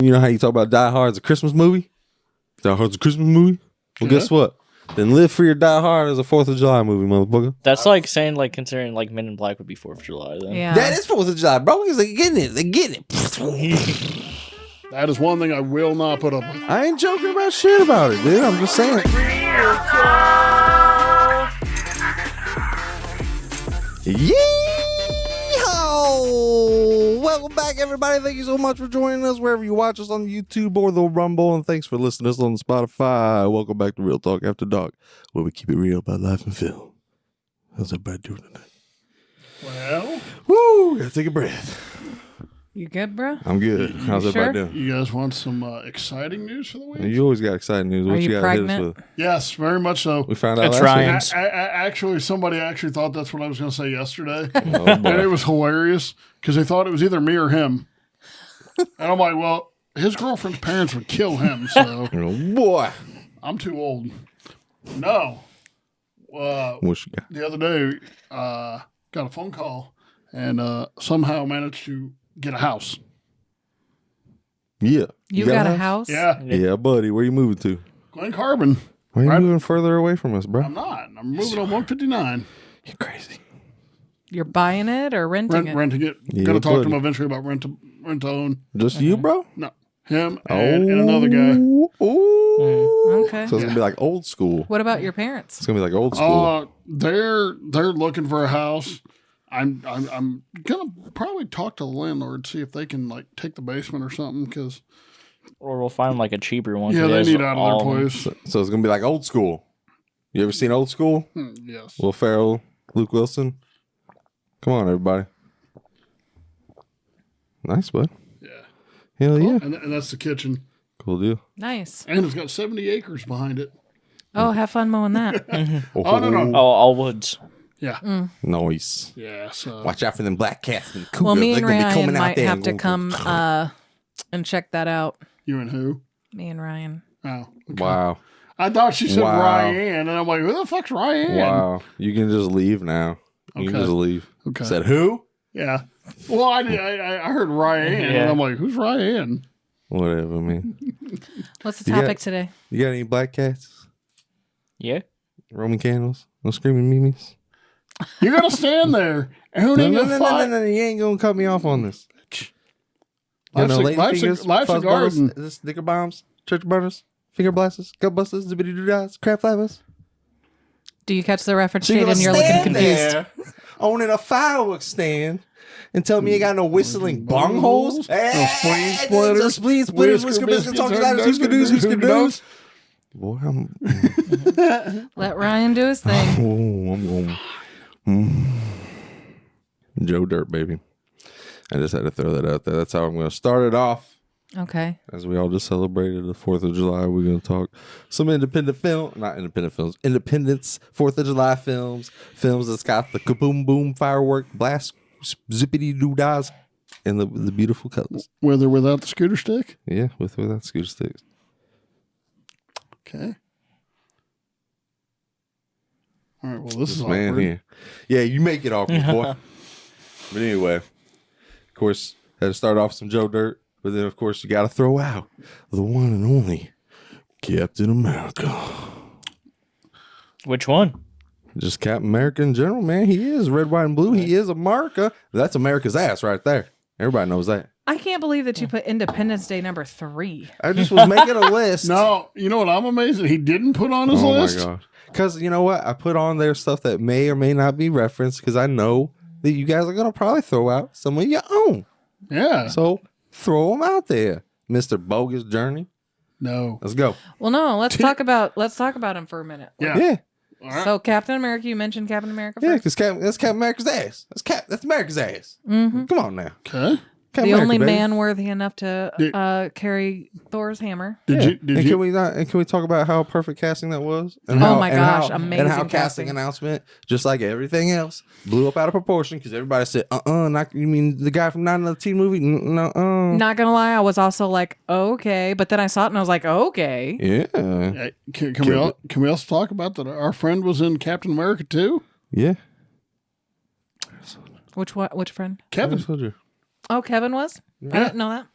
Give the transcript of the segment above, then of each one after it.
You know how you talk about Die Hard's a Christmas movie? Die Hard's a Christmas movie? Well, guess what? Then Live Free or Die Hard is a 4th of July movie, motherfucker. That's like saying, like, considering, like, Men in Black would be 4th of July, then. Yeah. That is 4th of July, bro. He's like, getting it. They getting it. That is one thing I will not put up with. I ain't joking about shit about it, dude. I'm just saying. Yeehaw! Welcome back, everybody. Thank you so much for joining us wherever you watch us on YouTube or the Rumble, and thanks for listening to us on Spotify. Welcome back to Real Talk After Dark, where we keep it real about life and film. How's everybody doing tonight? Well, Woo! Gotta take a breath. You good, bro? I'm good. How's everybody doing? you guys want some exciting news for the week? You always got exciting news. Are What you you got to hit us pregnant? with? Yes, very much so. We found out It's last Ryan. week. Actually, somebody actually thought that's what I was going to say yesterday. Oh, And boy. it was hilarious because they thought it was either me or him. And I'm like, well, his girlfriend's parents would kill him, so Oh, boy. I'm too old. No. What you got? The other day, got a phone call and somehow managed to get a house. Yeah. You got a house? Yeah, Yeah, buddy. Where you moving to? Glen Carbon. Why are you Right. moving further away from us, bro? I'm not. I'm moving on 159. You're crazy. You're buying it or renting it? Renting it. Yeah, Going to talk to buddy. him eventually about rent to own. Just you, bro? No, him and another guy. Ooh. Okay. So it's gonna be like old school. What about your parents? It's gonna be like old school. They're looking for a house. I'm gonna probably talk to the landlord, see if they can like take the basement or something, because Or we'll find, like, a cheaper one. yeah, 'cause they there's need out all of their them. place. So it's gonna be like old school. You ever seen Old School? Yes. Will Ferrell, Luke Wilson. Come on, everybody. Nice, bud. Yeah. Hell yeah. And that's the kitchen, Cool deal. Nice. and it's got 70 acres behind it. Oh, have fun mowing that. Oh, no. Oh, all woods. Yeah. Nice. Yeah. So Watch out for them black cats and cougars. Well, me and They're gonna be Ryan coming out might there have and to going- come and check that out. you and who? Me and Ryan. Oh. Okay. Wow. I thought she said Wow. Ryan, and I'm like, who the fuck's Ryan? Wow. You can just leave now. You can Okay. just leave. Okay. Said who? Yeah. Well, I heard Ryan, and Yeah. I'm like, who's Ryan? Whatever, man. What's the You got- topic today? You got any black cats? Yeah. Roman candles? No screaming memes? You're gonna stand there and who No, ain't no, gonna no, no, fight? no, no. You ain't gonna cut me off on this. Life's a- lady life's a- fingers, life's a fuzz burners, garden. sticker bombs, church burners, finger blasters, gut busters, zippity doo dahs, crab flappers. Do you catch the reference, So you're Jaden? gonna You're looking stand confused. there owning a fireworks stand and tell me you got no whistling bungholes? No spleen splitters, Spleen splitters, whisker biscuits, talking about who's gonna do, who's gonna do. Boy, I'm Let Ryan do his thing. I'm going. Joe Dirt, baby. I just had to throw that out there. That's how I'm going to start it off. Okay. As we all just celebrated the 4th of July, we're going to talk some independent film, not independent films, Independence 4th of July films that's got the kaboom boom firework blast zippity doo dahs and the beautiful colors. With or without the scooter stick? Yeah, with or without scooter sticks. Okay. All right. Well, this is Man awkward. here. Yeah, you make it awkward, boy. But anyway, of course, had to start off some Joe Dirt, but then of course you got to throw out the one and only Captain America. Which one? Just Captain America in general, man. He is red, white, and blue. He is America. That's America's ass right there. Everybody knows that. I can't believe that you put Independence Day number 3. I just was making a list. No, you know what? I'm amazed that he didn't put on his Oh list. my god! Because you know what, I put on there stuff that may or may not be referenced because I know that you guys are gonna probably throw out some of your own. Yeah. So throw them out there, Mr. Bogus Journey. No. Let's go. Well, no, let's talk about him for a minute. Yeah. Yeah, All right. So Captain America, you mentioned Captain America yeah, first. because that's Captain America's ass. That's America's ass. Mm-hmm. Come on now, Okay. Captain The America, only baby. man worthy enough to carry Thor's hammer. Did Yeah. you? Did and you? can we not? And can we talk about how perfect casting that was? And Oh how, my and gosh, how, amazing And how casting casting. announcement, just like everything else, blew up out of proportion because everybody said, not you mean the guy from 9/11 movie? No, Not gonna lie, I was also like, okay, but then I saw it and I was like, okay. Yeah, Hey, can we also talk about that? Our friend was in Captain America too. yeah. Which friend? I Kevin. told you. Oh, Kevin was? I Yeah. didn't know that.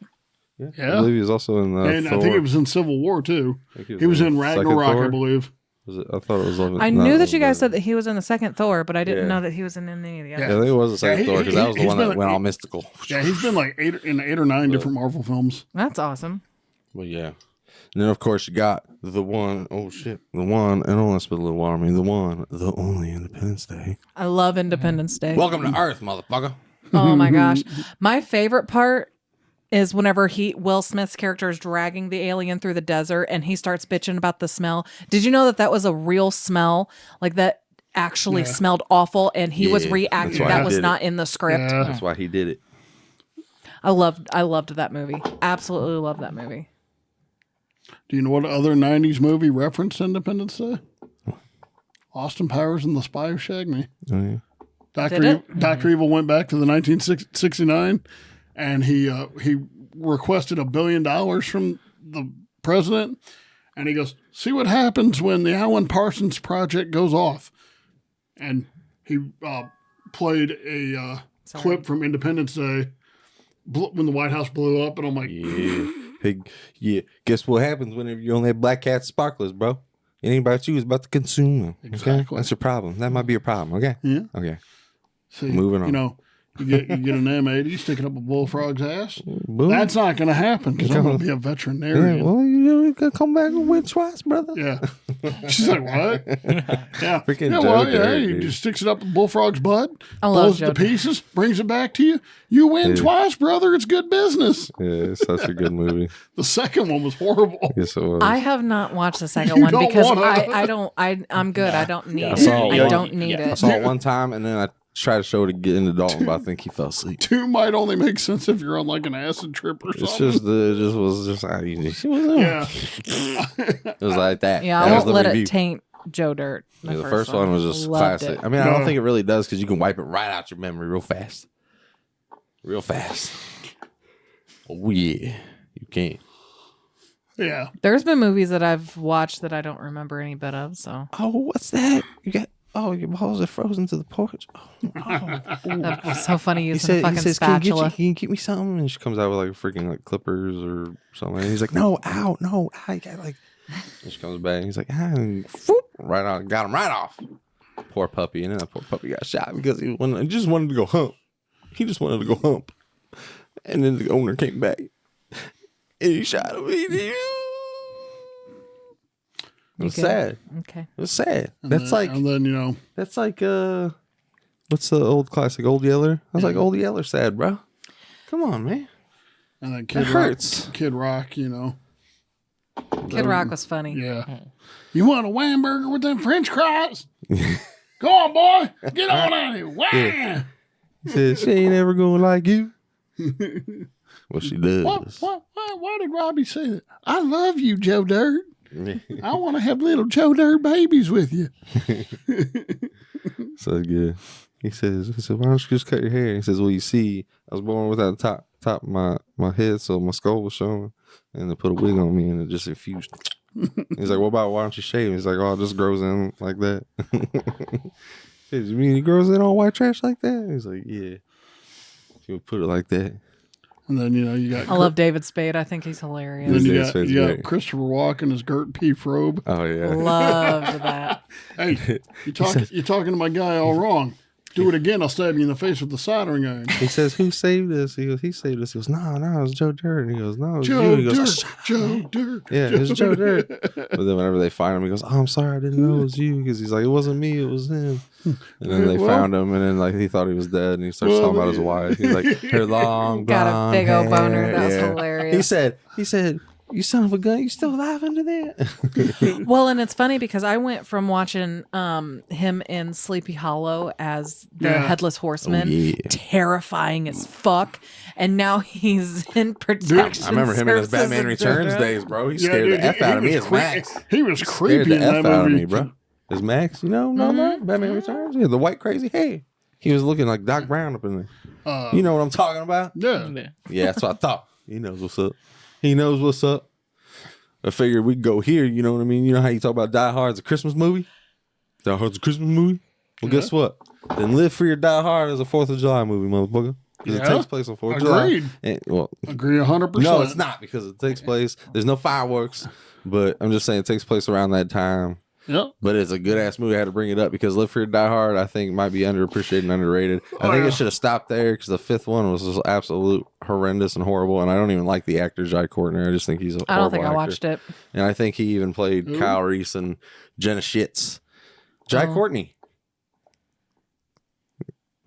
Yeah. Yeah. I believe he was also in and Thor. I think it was in Civil War too. I think He was in second Ragnarok, Thor. I believe. Was it? I thought it was. I knew that you guys said that he was in the second Thor, but I didn't Yeah. know that he was in any of the Yeah, others. I think it was the second Yeah, Thor because that was the he's one been that went all mystical. Yeah, he's been like eight or nine different Marvel films. That's awesome. Well, yeah. And then, of course, you got the one, oh shit, the one, and only spit a little water on me, the one, the only Independence Day. I love Independence Day. Welcome to Earth, motherfucker. Oh my gosh. My favorite part is whenever Will Smith's character is dragging the alien through the desert and he starts bitching about the smell. Did you know that that was a real smell? Like that actually smelled awful and he was Yeah, reacting. that's why That he was did not in the script. Yeah. That's why he did it. I loved that movie. Absolutely loved that movie. Do you know what other 90s movie referenced Independence Day? Austin Powers and the Spy Who Shagged Me. Oh, yeah. Dr. Evil went back to the 1969 and he requested $1 billion from the president. And he goes, see what happens when the Alan Parsons project goes off. And he played a clip from Independence Day when the White House blew up. And I'm like, Yeah. Hey, yeah. Guess what happens whenever you only have black cat sparklers, bro? It ain't about you, it's about the consumer. Okay? Exactly. That's your problem. That might be your problem, okay? yeah. Okay. See, Moving on. You know, you get an M80 sticking up a bullfrog's ass. Boom. That's not going to happen because I'm going to be a Yeah, veterinarian. well, you gotta come back and win twice, brother. Yeah. She's like, what? Yeah. Freaking yeah, well, Joe yeah, Dirt, he dude. just sticks it up the bullfrog's butt, I love blows it Joe to Dirt. pieces, brings it back to you. You win Yeah. twice, brother. It's good business. Yeah, it's such a good movie. The second one was horrible. Yes, it was. I have not watched the second You one don't because wanna. I'm good. I don't need I it. saw I one- don't need I it. saw it one time, and then I tried to show it again to Dalton, but I think he fell asleep. Two might only make sense if you're on like an acid trip or something. It's just it just was just how easy. yeah. It was like that. Yeah, That I was won't the let review. it taint Joe Dirt. Yeah, the first one was just Loved classic. it. I mean, I don't No. think it really does because you can wipe it right out your memory real fast. Real fast. Oh yeah, you can. Yeah. There's been movies that I've watched that I don't remember any bit of. So Oh, what's that? You got your balls are frozen to the porch. Oh, that was so funny He using the fucking can spatula. you get me something? And she comes out with like freaking like clippers or something. And he's like, no, ow, no, I got like. And she comes back and he's like, and right on, got him right off. Poor puppy, and then that poor puppy got shot because he just wanted to go hump. He just wanted to go hump, and then the owner came back and he shot him. It was sad. Okay. It was sad. And That's then, like and then, you know, that's like what's the old classic? Old Yeller. I was like, Old Yeller sad, bro. Come on, man. and then That hurts. Kid Rock, you know. Kid Rock was funny. Yeah. You want a wham burger with them French fries? Go on, boy. Get on out of here. Wham! He said she ain't ever gonna like you. Well, she does. Why did Robbie say that? I love you, Joe Dirt. I want to have little Joe Dirt babies with you. So good. He says, why don't you just cut your hair? He says, well, you see, I was born without the top of my head, so my skull was showing, and they put a wig on me, and it just infused. He's like, why don't you shave? He's like, oh, it just grows in like that. He says, you mean he grows in all white trash like that? He's like, yeah. He would put it like that. And then, you know, you got I love David Spade. I think he's hilarious. then you David got, Spade's you got great. Christopher Walken as Gert P. Frobe. Oh, yeah. Loved that. Hey, you're talking to my guy all wrong. Do it again, I'll stab you in the face with the soldering iron. He says, who saved us? He goes, he saved us. He goes, no, it was Joe Dirt. And he goes, no, it was you. Joe He goes, Dirt, Joe Dirt. yeah, it was Joe Dirt. But then whenever they find him, he goes, oh, I'm sorry, I didn't know it was you. Because he's like, it wasn't me, it was him. And then they Well- found him, and then like he thought he was dead, and he starts Well, talking about his wife. He's like, her long Got a blonde big old hair. boner. That was Yeah. hilarious. He said, you son of a gun, you still alive under there? Well, and it's funny because I went from watching him in Sleepy Hollow as the Yeah. Headless Horseman, yeah. terrifying as fuck, and now he's in protection. I remember him in his Services Batman and Returns shit. days, bro. He Yeah, scared dude, the F out of me. was It's cre- Max. He was Scared creepy the in F that out of movie. me, bro. It's Max, you know, Batman Returns. Yeah, the white crazy hair. He was looking like Doc Brown up in there. You know what I'm talking about? Yeah. Yeah, that's what I thought. He knows what's up. He knows what's up. I figured we'd go here, you know what I mean? You know how you talk about Die Hard's a Christmas movie? Die Hard's a Christmas movie? Well, guess what? Then Live Free or Die Hard is a 4th of July movie, motherfucker. Because Yeah. it takes place on 4th of July. Agreed. Well, Agree 100%. no, it's not because it takes place. There's no fireworks, but I'm just saying it takes place around that time. Yep. But it's a good ass movie. I had to bring it up because Live Free or Die Hard, I think, might be underappreciated and underrated. I think it should have stopped there because the 5th one was just absolute horrendous and horrible. And I don't even like the actor Jai Courtney. I just think he's a I don't think I horrible watched actor. it. And I think he even played Kyle Reese and Jenna Schitz. Jai Courtney.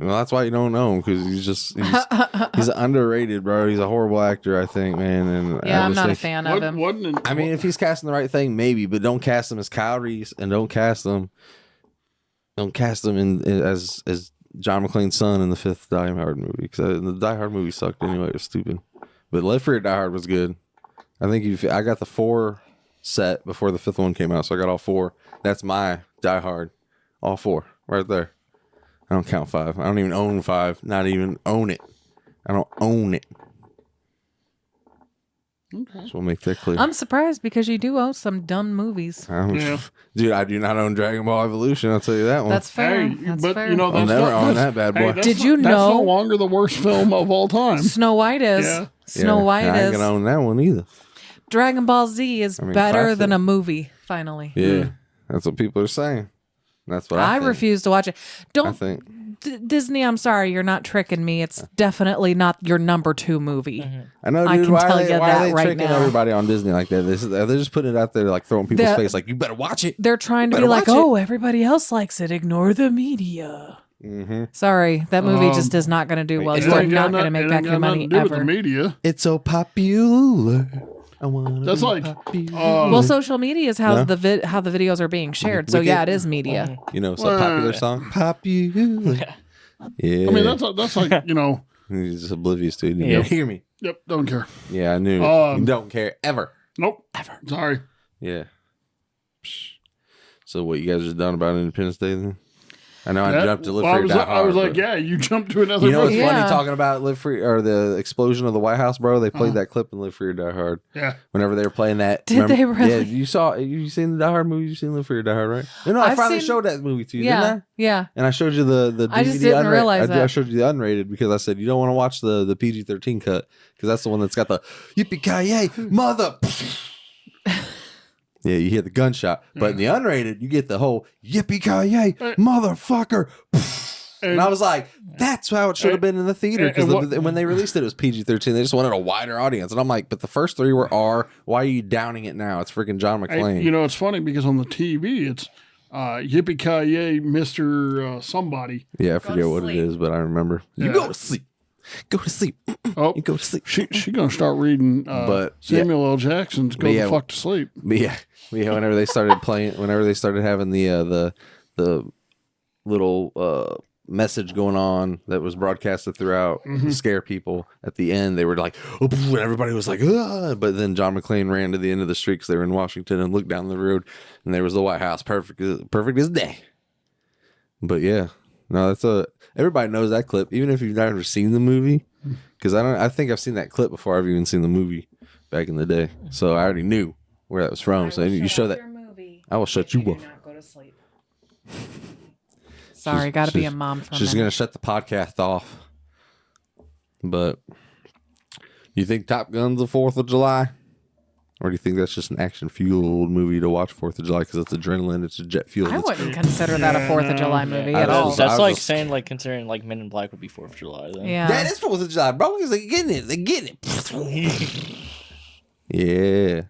Well, that's why you don't know him because he's underrated, bro. He's a horrible actor, I think, man. And Yeah, I I'm just not a think- fan of him. I mean, if he's casting the right thing, maybe, but don't cast him as Kyle Reese and don't cast him as John McClane's son in the 5th Die Hard movie because the Die Hard movie sucked anyway. It was stupid, but Live Free or Die Hard was good. I think I got the 4 set before the 5th one came out, so I got all 4. That's my Die Hard, all 4 right there. I don't count 5. I don't even own 5. Not even own it. I don't own it. Okay. So we'll make that clear. I'm surprised because you do own some dumb movies. Dude, I do not own Dragon Ball Evolution. I'll tell you that one. That's fair. Hey, That's but fair. you know, I'll that's never not, own that's- that bad boy. that's Did you not, That's know- no longer the worst film of all time. Snow White is. Yeah. Snow White I ain't is. gonna own that one either. Dragon Ball Z is mean, better classic. than a movie, finally. Yeah, that's what people are saying. That's what I think. refuse to watch it. I Don't think. Disney, I'm sorry, you're not tricking me. It's definitely not your number 2 movie. I know, dude. I can why tell are they, you why are that they right tricking now. everybody on Disney like that? They're just putting it out there, like throwing people's The- face, like you better watch it. They're trying to be Better like, watch it. oh, everybody else likes it. Ignore the media. Mm-hmm. Sorry, that movie just is not going to do well. it You're ain't not going to make back your money to do with the ever. media. It's so popular. I wanna That's be like, popular. Well, social media is how No? how the videos are being shared. So Look yeah, at- it is media. You know, some popular song. Popular. Yeah. I mean, that's like, you know, He's just oblivious to it. You Yeah. don't hear me. yep, don't care. Yeah, I knew. Um, You don't care ever. Nope. Sorry. Yeah. So what, you guys are done about Independence Day then? I know I That- jumped to Live well, Free or Die I was Hard, like, but- yeah, you jumped to another You know what's movie. Yeah. funny talking about Live Free or the explosion of the White House, bro? They played that clip in Live Free or Die Hard. Yeah. Whenever they were playing that. Did they really? Yeah, you seen the Die Hard movie? You seen Live Free or Die Hard, right? No, I I've finally seen- showed that movie to you, Yeah, didn't I? yeah. And I showed you the DVD I just didn't realize I that. showed you the unrated because I said you don't want to watch the PG-13 cut because that's the one that's got the yippee-ki-yay, mother. Yeah, you hear the gunshot, but in the unrated, you get the whole yippee-ki-yay, motherfucker. And I was like, that's how it should have been in the theater because when they released it, it was PG-13. They just wanted a wider audience. And I'm like, but the first 3 were R. Why are you downing it now? It's freaking John McClane. You know, it's funny because on the TV, it's yippee-ki-yay, Mr. Somebody. Yeah, I forget what it is, but I remember. You Yeah. go to sleep. Go to sleep. Oh, You go to sleep. she gonna start reading But, Samuel L. Jackson's "Go But, yeah. the Fuck to Sleep." But yeah, whenever they started playing, whenever they started having the little message going on that was broadcasted throughout to scare people at the end, they were like, oh, and everybody was like, ah. But then John McClane ran to the end of the street because they were in Washington and looked down the road and there was the White House, perfect as day. But yeah, no, everybody knows that clip, even if you've never seen the movie, because I think I've seen that clip before I've even seen the movie back in the day, so I already knew where that was from. So you show that, I will shut you up. Go to sleep. Sorry, got to be a mom for a She's minute. gonna shut the podcast off. But you think Top Gun's the 4th of July? Or do you think that's just an action-fueled movie to watch 4th of July because it's adrenaline, it's a jet fuel? I It's wouldn't consider that a 4th of July movie I at was all. just- I That's like just- saying like considering like Men in Black would be 4th of July. Then. Yeah. That is 4th of July, bro. He's like, getting it. They're getting it. Yeah.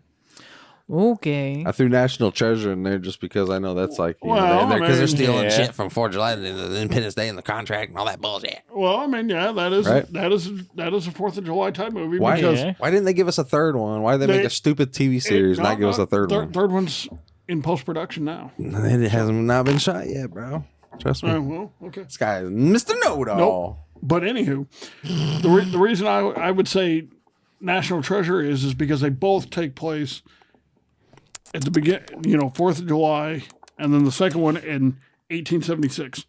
Okay. I threw National Treasure in there just because I know that's like, you Well, know, because I they're mean, stealing yeah. shit from 4th of July and the Independence Day and the contract and all that bullshit. Well, I mean, yeah, that is Right. that is a 4th of July type movie Why, because Yeah. why didn't they give us a third one? Why did they make a stupid TV series and not give us a third one? Third one's in post production now. It hasn't not been shot yet, bro. Trust me. Well, okay. This guy is Mr. Know-It-All. Nope. But anywho, the reason I would say National Treasure is because they both take place at the begin, 4th of July, and then the second one in 1876.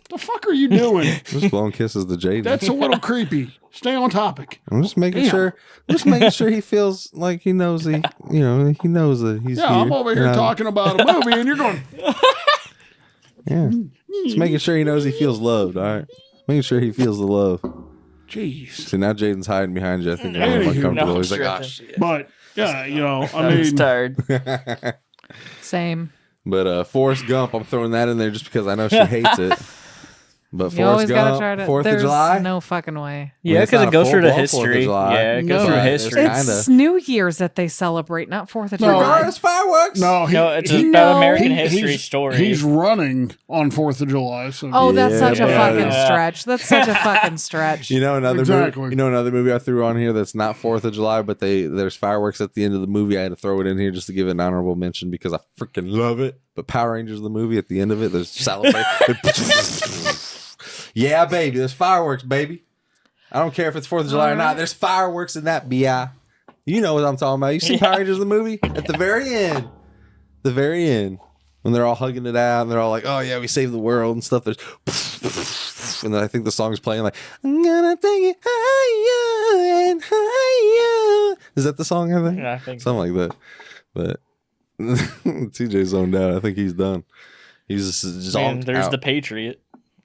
The fuck are you doing? Just blowing kisses to Jaden. That's a little creepy. Stay on topic. I'm just making Damn. sure. Just making sure he feels like he knows he knows that he's Yeah, here. I'm over here talking about a movie, and you're going, Yeah. Just making sure he knows he feels loved. All right. Making sure he feels the love. Jeez. See, now Jaden's hiding behind you. I think I'm uncomfortable. He's like, oh, shit. But yeah, you know, I I was mean, tired. Same. But Forrest Gump, I'm throwing that in there just because I know she hates it. But You always Forrest gotta try Gump, to. 4th of There's July. no fucking way. Yeah, it's because not it a goes through the full-blown 4th of history. July. Yeah, it goes No, through it's history. kinda. It's New Year's that they celebrate, not 4th of No. July. Regardless, fireworks. no, No, it's he- about American he- history he's- story. He's running on 4th of July. So Oh, that's such a Yeah. fucking Yeah. stretch. That's such a fucking stretch. You know another Exactly. movie. You know another movie I threw on here that's not 4th of July, but there's fireworks at the end of the movie. I had to throw it in here just to give it an honorable mention because I freaking love it. But Power Rangers, the movie, at the end of it, there's celebration. Yeah, baby, there's fireworks, baby. I don't care if it's 4th of July or not. There's fireworks in that bi. You know what I'm talking about. You seen Power Rangers the movie? At the very end, when they're all hugging it out and they're all like, "Oh yeah, we saved the world" and stuff. There's and then I think the song's playing like, "I'm gonna take it higher and higher." Is that the song? I think. Yeah, I think Something like that. But TJ zoned out. I think he's done. He's just Man, zonked there's out. the Patriot.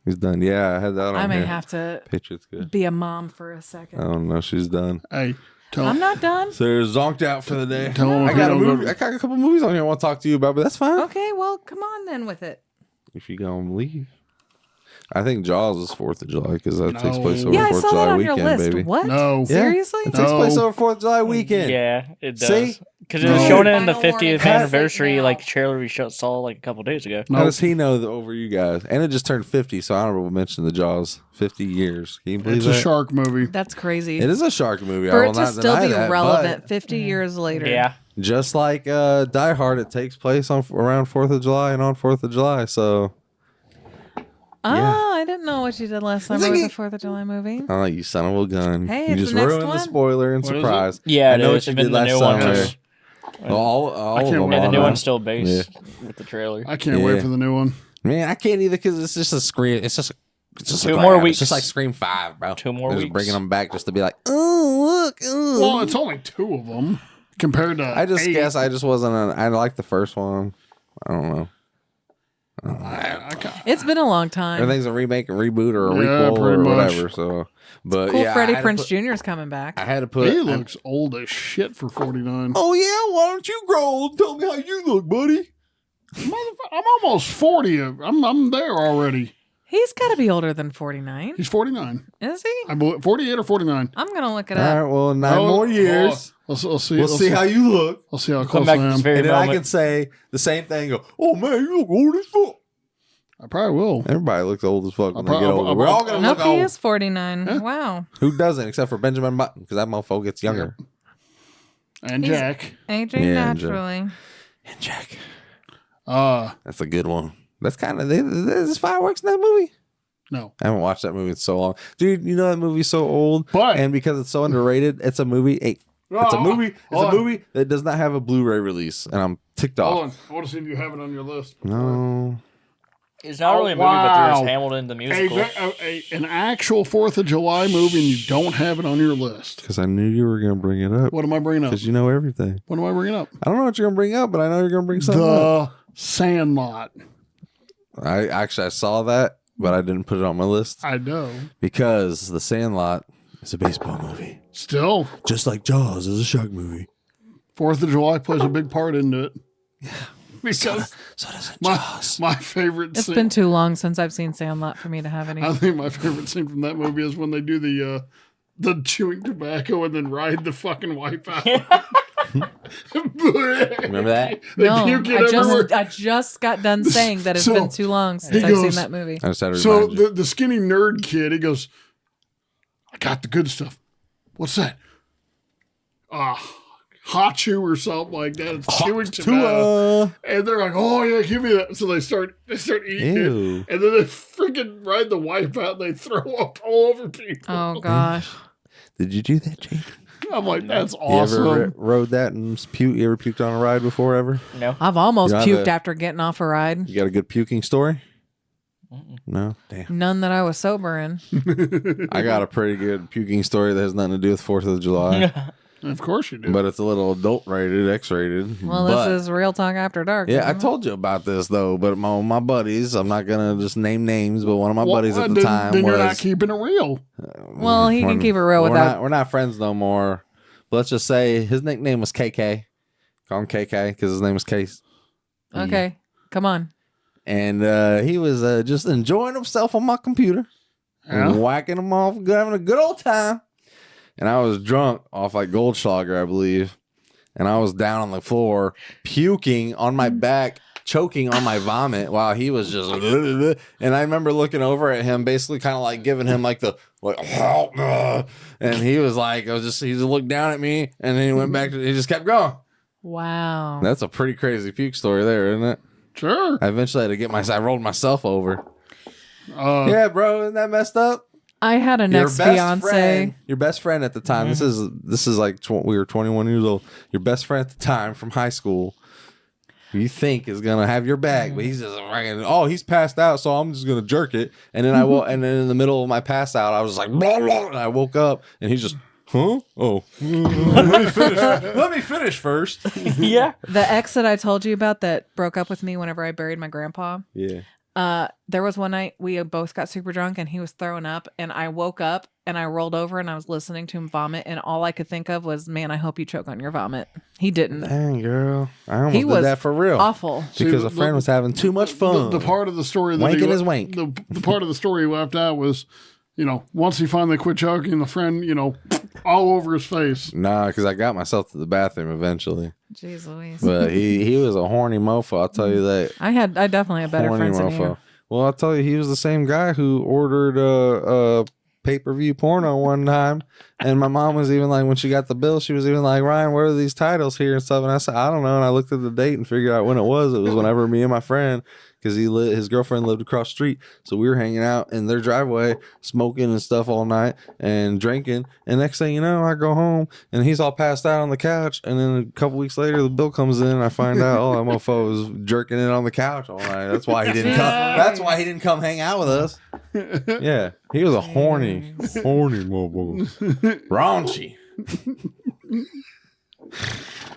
He's done. Yeah, I had that on I may here. have to Patriots good. be a mom for a second. I don't know. She's done. hey, tell I'm not done. So they're zonked out for the day. Tell him I if got a you don't movie. go- I got a couple movies on here I want to talk to you about, but that's fine. Okay, well, come on then with it. If you gonna leave, I think Jaws is 4th of July because that takes No. place over Yeah, I 4th saw of July that on weekend, your list. baby. What? No. Yeah. Seriously? It takes place No. over 4th of July weekend. Yeah, it does. See? Because it was No. shown in the Final 50th warning. anniversary, Now. like trailer we saw like a couple days ago. How Nope. does he know over you guys? And it just turned 50, so honorable mention the Jaws. 50 years. Can you believe It's that? a shark movie. That's crazy. It is a shark movie. For I it will to not still deny be that, relevant but 50 years later. Yeah. just like Die Hard, it takes place on around 4th of July and on 4th of July. So, Oh, Yeah. I didn't know what you did last summer with the 4th of July movie. oh, you son of a gun! Hey, you it's just the next ruined the one. spoiler and What is it? surprise. Yeah, I it know is. what you Even did the last new summer. ones. All I of can't them. wait. And the all new now. one's still based Yeah. with the trailer. I can't Yeah. wait for the new one. Man, I can't either because it's just a scream. It's just a Two grab. more It's weeks. just like Scream 5, bro. 2 more Just weeks. bringing them back just to be like, oh look. Ooh. Well, it's only 2 of them compared to. I just 8. guess I just wasn't. I like the first one. I don't know. I ca- It's been a long time. Everything's a remake, a reboot, or a Yeah, requel, or pretty much. whatever. So, but Cool yeah, Freddie I had to Prince put- Jr. is coming back. I had to put. he looks old as shit for 49. Oh yeah, why don't you grow old? Tell me how you look, buddy. I'm almost 40. I'm there already. He's got to be older than 49. He's 49. Is he? I believe 48 or 49. I'm going to look it All up. right, well, 9 Oh, more years. We'll see. We'll see how you look, We'll see how Come close back I to this am. very and then I moment. can say the same thing. Go, oh man, you look old as fuck. I probably will. Everybody looks old as fuck when they I'll get prob- older. I'll- We're all gonna Nope, look he old. is 49. Yeah. Wow. Who doesn't, except for Benjamin Button, because that motherfucker gets younger. And He's- Jack. Aging Yeah, and Jack. naturally. And Jack, Uh, that's a good one. That's kind of there's fireworks in that movie. no. I haven't watched that movie in so long, dude. You know that movie's so old, But- and because it's so underrated, it's a movie. Hey, it's a movie. It's Hold a on. movie that does not have a Blu-ray release, and I'm ticked Hold off. on. I want to see if you have it on your list. No, It's not really a movie, but wow. there's Hamilton the musical. An actual 4th of July movie, and you don't have it on your list. because I knew you were gonna bring it up. What am I bringing up? Because you know everything. What am I bringing up? I don't know what you're gonna bring up, but I know you're gonna bring something up. The Sandlot. I saw that, but I didn't put it on my list I know. because The Sandlot is a baseball movie, Still, just like Jaws is a shark movie. 4th of July plays a big part into it. Yeah. Because So does my, Jaws. my favorite It's scene, been too long since I've seen Sandlot for me to have any. I think my favorite scene from that movie is when they do the chewing tobacco and then ride the fucking wipe out. Remember that? They No, puke it everywhere. I just got done saying that it's So, been too long since he I've seen goes- that movie. I just had to So remind you. the skinny nerd kid, he goes, I got the good stuff. What's that? Hot chew or something like that. It's chewing tobacco. And they're like, oh yeah, give me that. So they start eating Ew. it. And then they freaking ride the wipe out and they throw up all over people. Oh gosh. Did you do that, Jake? I'm like, that's You awesome. ever rode that and puke? You ever puked on a ride before ever? No. I've almost You puked either- after getting off a ride. You got a good puking story? No? Damn. None that I was sober in. I got a pretty good puking story that has nothing to do with 4th of July. Of course you do. but it's a little adult rated, X rated. Well, this is Real Talk After Dark. Yeah, I know? told you about this though, but my buddies, I'm not gonna just name names, but one of my buddies at the time then was. you're not keeping it real. Well, he can keep it real without. We're not friends no more. But let's just say his nickname was KK. Call him KK because his name was Case. Okay, come on. And he was just enjoying himself on my computer, and whacking them off, having a good old time. And I was drunk off like Goldschlager, I believe. And I was down on the floor, puking on my back, choking on my vomit while he was just. And I remember looking over at him, basically kind of like giving him like the, like, and he was like, he just looked down at me, and then he went back to, he just kept going. Wow. That's a pretty crazy puke story there, isn't it? Sure. I eventually had to I rolled myself over. Yeah, bro, isn't that messed up? I had an ex-fiance. Your best friend at the time. This is like we were 21 years old. Your best friend at the time from high school. You think is gonna have your back, but he's just he's passed out, so I'm just gonna jerk it. And then and then in the middle of my pass out, I was like, blah, blah, and I woke up, and he's just, huh? Oh, let me finish. Let me finish first. Yeah. The ex that I told you about that broke up with me whenever I buried my grandpa. Yeah. There was one night we both got super drunk and he was throwing up, and I woke up and I rolled over and I was listening to him vomit, and all I could think of was, man, I hope you choke on your vomit. He didn't. Dang, girl. I almost He did was that for real. awful. Because a friend was having too much fun. The part of the story that Wanking his wank. The part of the story he left out was, once he finally quit choking, the friend, all over his face. Nah, because I got myself to the bathroom eventually. Jeez Louise. But he was a horny mofo, I'll tell you that. I definitely had better friends than you. Well, I'll tell you, he was the same guy who ordered a pay-per-view porno one time. And my mom was even like, when she got the bill, she was even like, Ryan, what are these titles here and stuff? And I said, I don't know. And I looked at the date and figured out when it was. It was whenever me and my friend, because his girlfriend lived across the street. So we were hanging out in their driveway, smoking and stuff all night and drinking. And next thing you know, I go home and he's all passed out on the couch. And then a couple weeks later, the bill comes in and I find out, that mofo was jerking it on the couch all night. That's why he didn't come. That's why he didn't come hang out with us. Yeah, he was a horny mofo. Raunchy.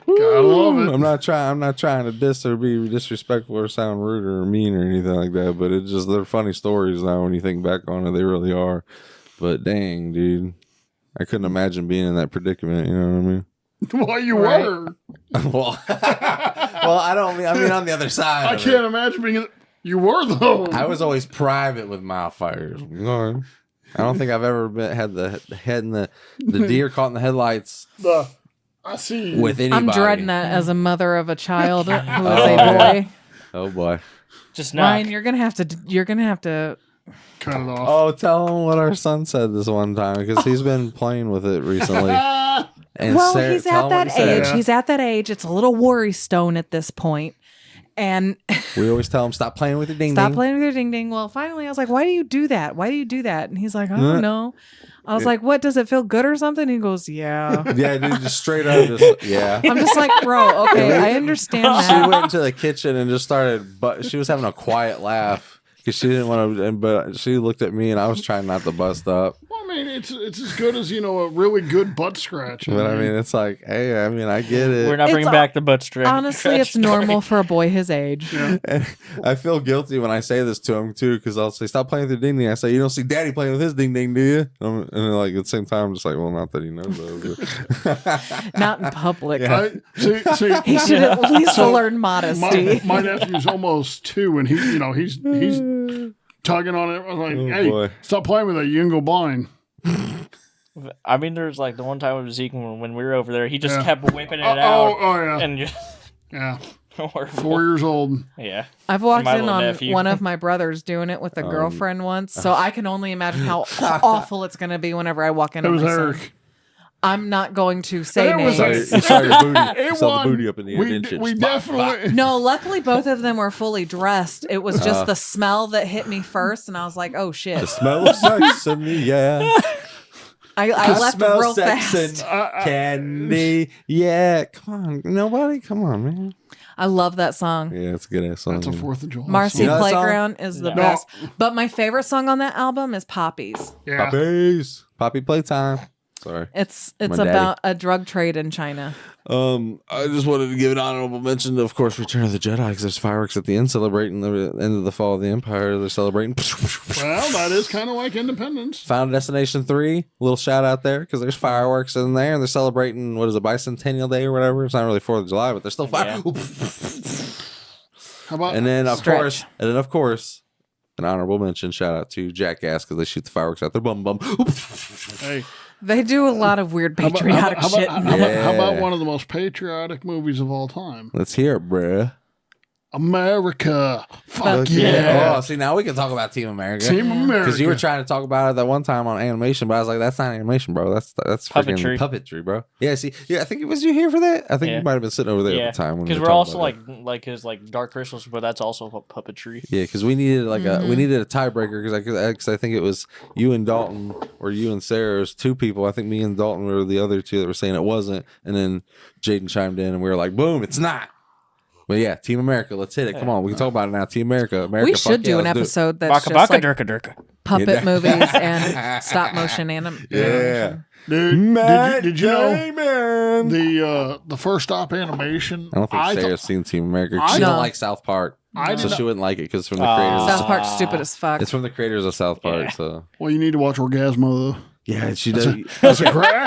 Gotta love it. I'm not trying to diss or be disrespectful or sound rude or mean or anything like that, but it's just, they're funny stories now when you think back on it. They really are. But dang, dude, I couldn't imagine being in that predicament. You know what I mean? Well, you were. well, I mean on the other side. I can't imagine being. You were though. I was always private with mouth fires. I don't think I've ever had the head in the deer caught in the headlights. I see. With anybody. I'm dreading that as a mother of a child who is a boy. Oh boy. Just knock. Ryan, you're gonna have to cut it off. Oh, tell him what our son said this one time, because he's been playing with it recently. And well, Sarah, he's at that age. Yeah. He's at that age. It's a little worry stone at this point. And we always tell him, stop playing with your ding stop ding. playing with your ding ding. Well, finally, I was like, why do you do that? Why do you do that? And he's like, I don't know. I was like, what? Does it feel good or something? He goes, yeah. Yeah, dude, just straight up, yeah. I'm just like, bro, okay, I understand She that. went into the kitchen and just started, but she was having a quiet laugh because she didn't want to, but she looked at me and I was trying not to bust up. Well, I mean, it's as good as, a really good butt scratch. But I mean, it's like, hey, I mean, I get it. We're not It's bringing back the butt stretch. Honestly, it's normal for a boy his age. Yeah. And I feel guilty when I say this to him too, because I'll say, stop playing with your ding ding. I say, you don't see daddy playing with his ding ding, do you? And then, like, at the same time, I'm just like, well, not that he knows that. Not in public. Yeah. See, He should at least learn modesty. my nephew's almost 2, and he's tugging on it. I was like, hey, boy. stop playing with that. You can go blind. I mean, there's like the one time with Zeke when we were over there, he just Yeah. kept whipping it Oh, out. yeah. And just Yeah. horrible. 4 years old. Yeah. I've walked My in little on nephew. one of my brothers doing it with a girlfriend once, so I can only imagine how awful it's going to be whenever I walk in It on was my son. Eric. I'm not going to say It was names. You saw your booty. It You saw won. the booty up in the air, didn't you? We Just definitely. No, luckily both of them were fully dressed. It was just the smell that hit me first, and I was like, "Oh shit!" The smell of sex in me, yeah. I left Smell real sex fast. and candy, yeah. Come on, nobody, come on, man. I love that song. Yeah, it's a good ass song. That's a 4th of July. Marcy You know that song? Playground is the No. best. But my favorite song on that album is Poppies. Yeah. Poppies, Poppy Playtime. Sorry. It's My daddy. about a drug trade in China. I just wanted to give an honorable mention to, of course, Return of the Jedi, because there's fireworks at the end celebrating the end of the fall of the Empire. They're celebrating. Well, that is kind of like Independence. Final Destination 3, little shout out there, because there's fireworks in there, and they're celebrating, what is it, Bicentennial Day or whatever? It's not really 4th of July, but there's still fire. Yeah. How about And then, of Stretch. course, an honorable mention, shout out to Jackass, because they shoot the fireworks out their bum bum. hey? They do a lot of weird How about, patriotic how about, shit. how, in about, there. how about Yeah. one of the most patriotic movies of all time? Let's hear it, bruh. America. Fuck yeah. Oh, see, now we can talk about Team America. Team America. Because you were trying to talk about it that one time on animation, but I was like, "That's not animation, bro. That's freaking Puppetry. puppetry, bro." Yeah, see, I think it was you here for that. I think Yeah. you might have been sitting over there Yeah, at the time when we because were we're talking also about like his Dark Crystals, but that's also puppetry. yeah, because we needed we needed a tiebreaker because I think it was you and Dalton or you and Sarah. It was two people. I think me and Dalton were the other two that were saying it wasn't, and then Jaden chimed in and we were like, "Boom, it's not." But yeah, Team America, let's hit it. Come on, we can talk about it now. Team America, We should do an let's episode that's Baka just baka like durka durka. puppet Yeah. movies and stop motion animation. Yeah. Dude, did you know Damon. the first stop animation? I don't think thought- Sarah's seen Team America. I She know. don't like South Park, I so did she not- wouldn't like it because from the creators. South Park's stupid as fuck. It's from the creators of South Park, Yeah. so Well, you need to watch Orgasmo though. yeah, she does. That's a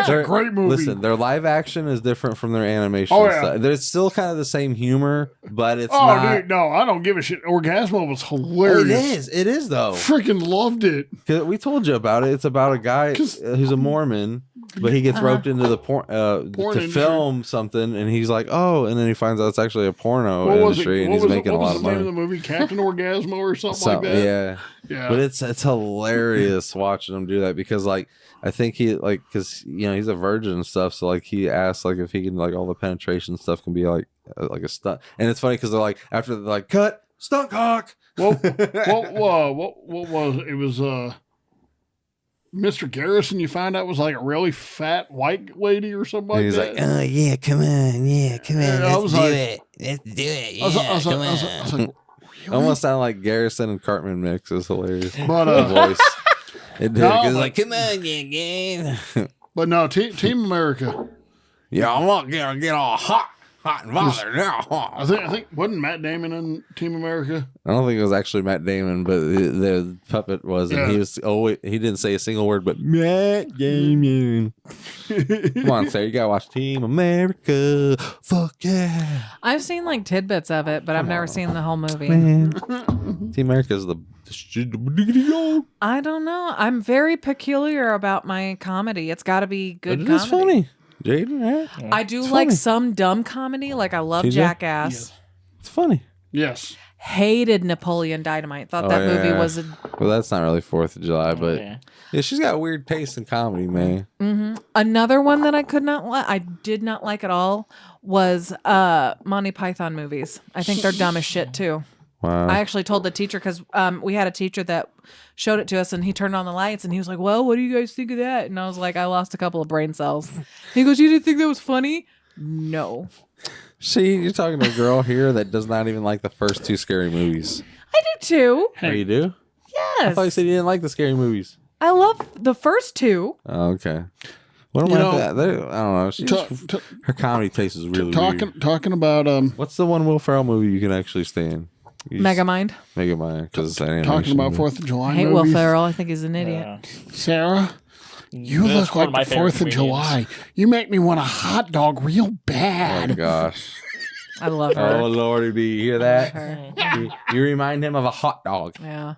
Their- great movie. Listen, their live action is different from their animation. Oh, yeah. stuff. There's still kind of the same humor, but it's Oh, not. dude, no, I don't give a shit. Orgasmo was hilarious. It is though. Freaking loved it. 'Cause we told you about it. It's about a guy 'Cause- who's a Mormon, but he gets roped into the porn to industry. film something, and he's like, "Oh," and then he finds out it's actually a porno What was it? industry, and What he's was it? making a What lot was of the name money. of the movie? Captain Orgasmo or something like So- that. yeah. Yeah. But it's hilarious watching him do that because like I think he like because he's a virgin and stuff, so like he asks like if he can like all the penetration stuff can be like a stunt, and it's funny because they're like after they're like cut stunt cock. what was it? It was Mr. Garrison. You find out was like a really fat white lady or something And like he's that. like, "Oh yeah, come on, come on, Yeah, I was like- let's do it, I was like, really? Almost sound like Garrison and Cartman mix is hilarious. But The voice, it did. No, 'Cause it's but- like, come on, yeah, but no, Team America. yeah, I'm not gonna get all hot and bothered now. I think wasn't Matt Damon in Team America? I don't think it was actually Matt Damon, but the puppet was, and he Yeah. was. Oh, he didn't say a single word, but Matt Damon. Come on, Sarah, you gotta watch Team America. Fuck yeah, I've seen like tidbits of it, but I've never seen the whole movie. man. Team America is the. I don't know. I'm very peculiar about my comedy. It's got to be good It comedy. is funny, Jaden. Yeah, I do It's like funny. some dumb comedy. Like I love TJ? Jackass. it's funny. Yes. Hated Napoleon Dynamite. Thought Oh, that movie yeah. was Well, that's not really 4th of July, but Yeah. yeah, she's got weird taste in comedy, man. another one that I could not like. I did not like at all was Monty Python movies. I think they're dumb as shit too. Wow. I actually told the teacher because we had a teacher that showed it to us, and he turned on the lights, and he was like, "Well, what do you guys think of that?" And I was like, "I lost a couple of brain cells." He goes, "You didn't think that was funny?" No, See, you're talking to a girl here that does not even like the first 2 scary movies. I do too. Oh, you do? I Yes, thought you said you didn't like the scary movies. I love the first two. Oh, okay. What am You I? know, I don't know. She's, her comedy taste is really weird. Talking about What's the one Will Ferrell movie you can actually stand? Megamind. Megamind, because talking about 4th of July I hate Will movies. Ferrell. I think he's an idiot. Sarah, you That's look one of my like the favorite 4th of comedians. July. You make me want a hot dog real Oh bad. gosh! I love her. Oh lordy, do you hear that? Her. You remind him of a hot dog. Yeah.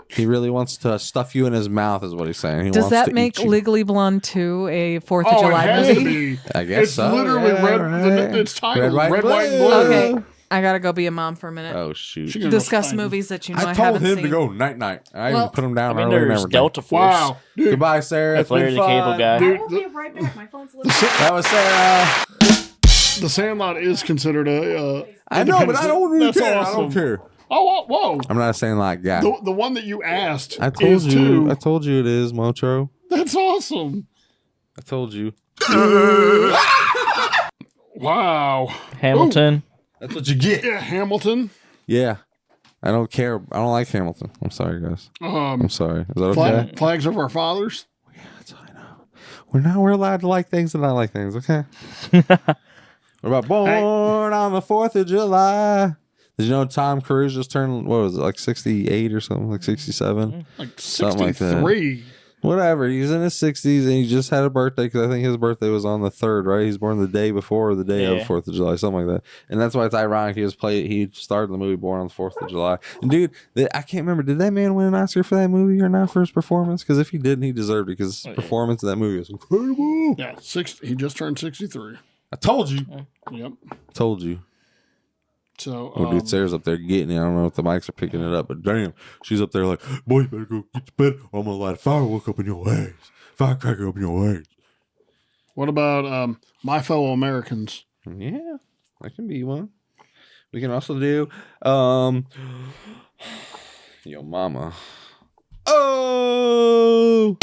He really wants to stuff you in his mouth, is what he's saying. He Does wants that to make eat you. Legally Blonde 2 a 4th of Oh, it July has movie? to be. I guess It's so. literally Yeah, red. right. It's titled Red, Red, white, White, and blue. Blue. Okay, I gotta go be a mom for a minute. Oh shoot! She gonna Discuss go find- movies that you know I, I told haven't him seen. to go night night. I Well, even put him down. I mean, early and there's everything. Delta Force. Wow, dude. Goodbye, Sarah. That's It's been Larry the Cable fun. Guy. Dude, I will be right back. My phone's lit. That was Sarah. The Sandlot is considered a. I know, but I don't really That's care. awesome. I don't care. Oh, whoa! I'm not saying like guy. The one that you asked I told is you. too. I told you it is Motro. That's awesome. I told you. Wow. Hamilton. That's what you get. Yeah, Hamilton. Yeah. I don't care. I don't like Hamilton. I'm sorry, guys. I'm sorry. Is that okay? Flags of Our Fathers. That's all I know. We're allowed to like things and not like things, okay? What about Born on the 4th of July? Did you know Tom Cruise just turned, what was it, like 68 or something, like 67? Like Something like that. 63. Whatever. He's in his 60s and he just had a birthday because I think his birthday was on the 3rd, right? He's born the day before or the day of 4th of July, something like that. And that's why it's ironic he started the movie Born on the 4th of July. And dude, I can't remember, did that man win an Oscar for that movie or not for his performance? Because if he didn't, he deserved it because his performance in that movie was incredible. Yeah, he just turned 63. I told you. Yep. Told you. So, Oh, dude, Sarah's up there getting it. I don't know if the mics are picking it up, but damn, she's up there like, boy, you better go get to bed or I'm going to light a firework up in your ass. Firecracker up in your ass. what about My Fellow Americans? Yeah, that can be one. We can also do, Yo Mama. Oh!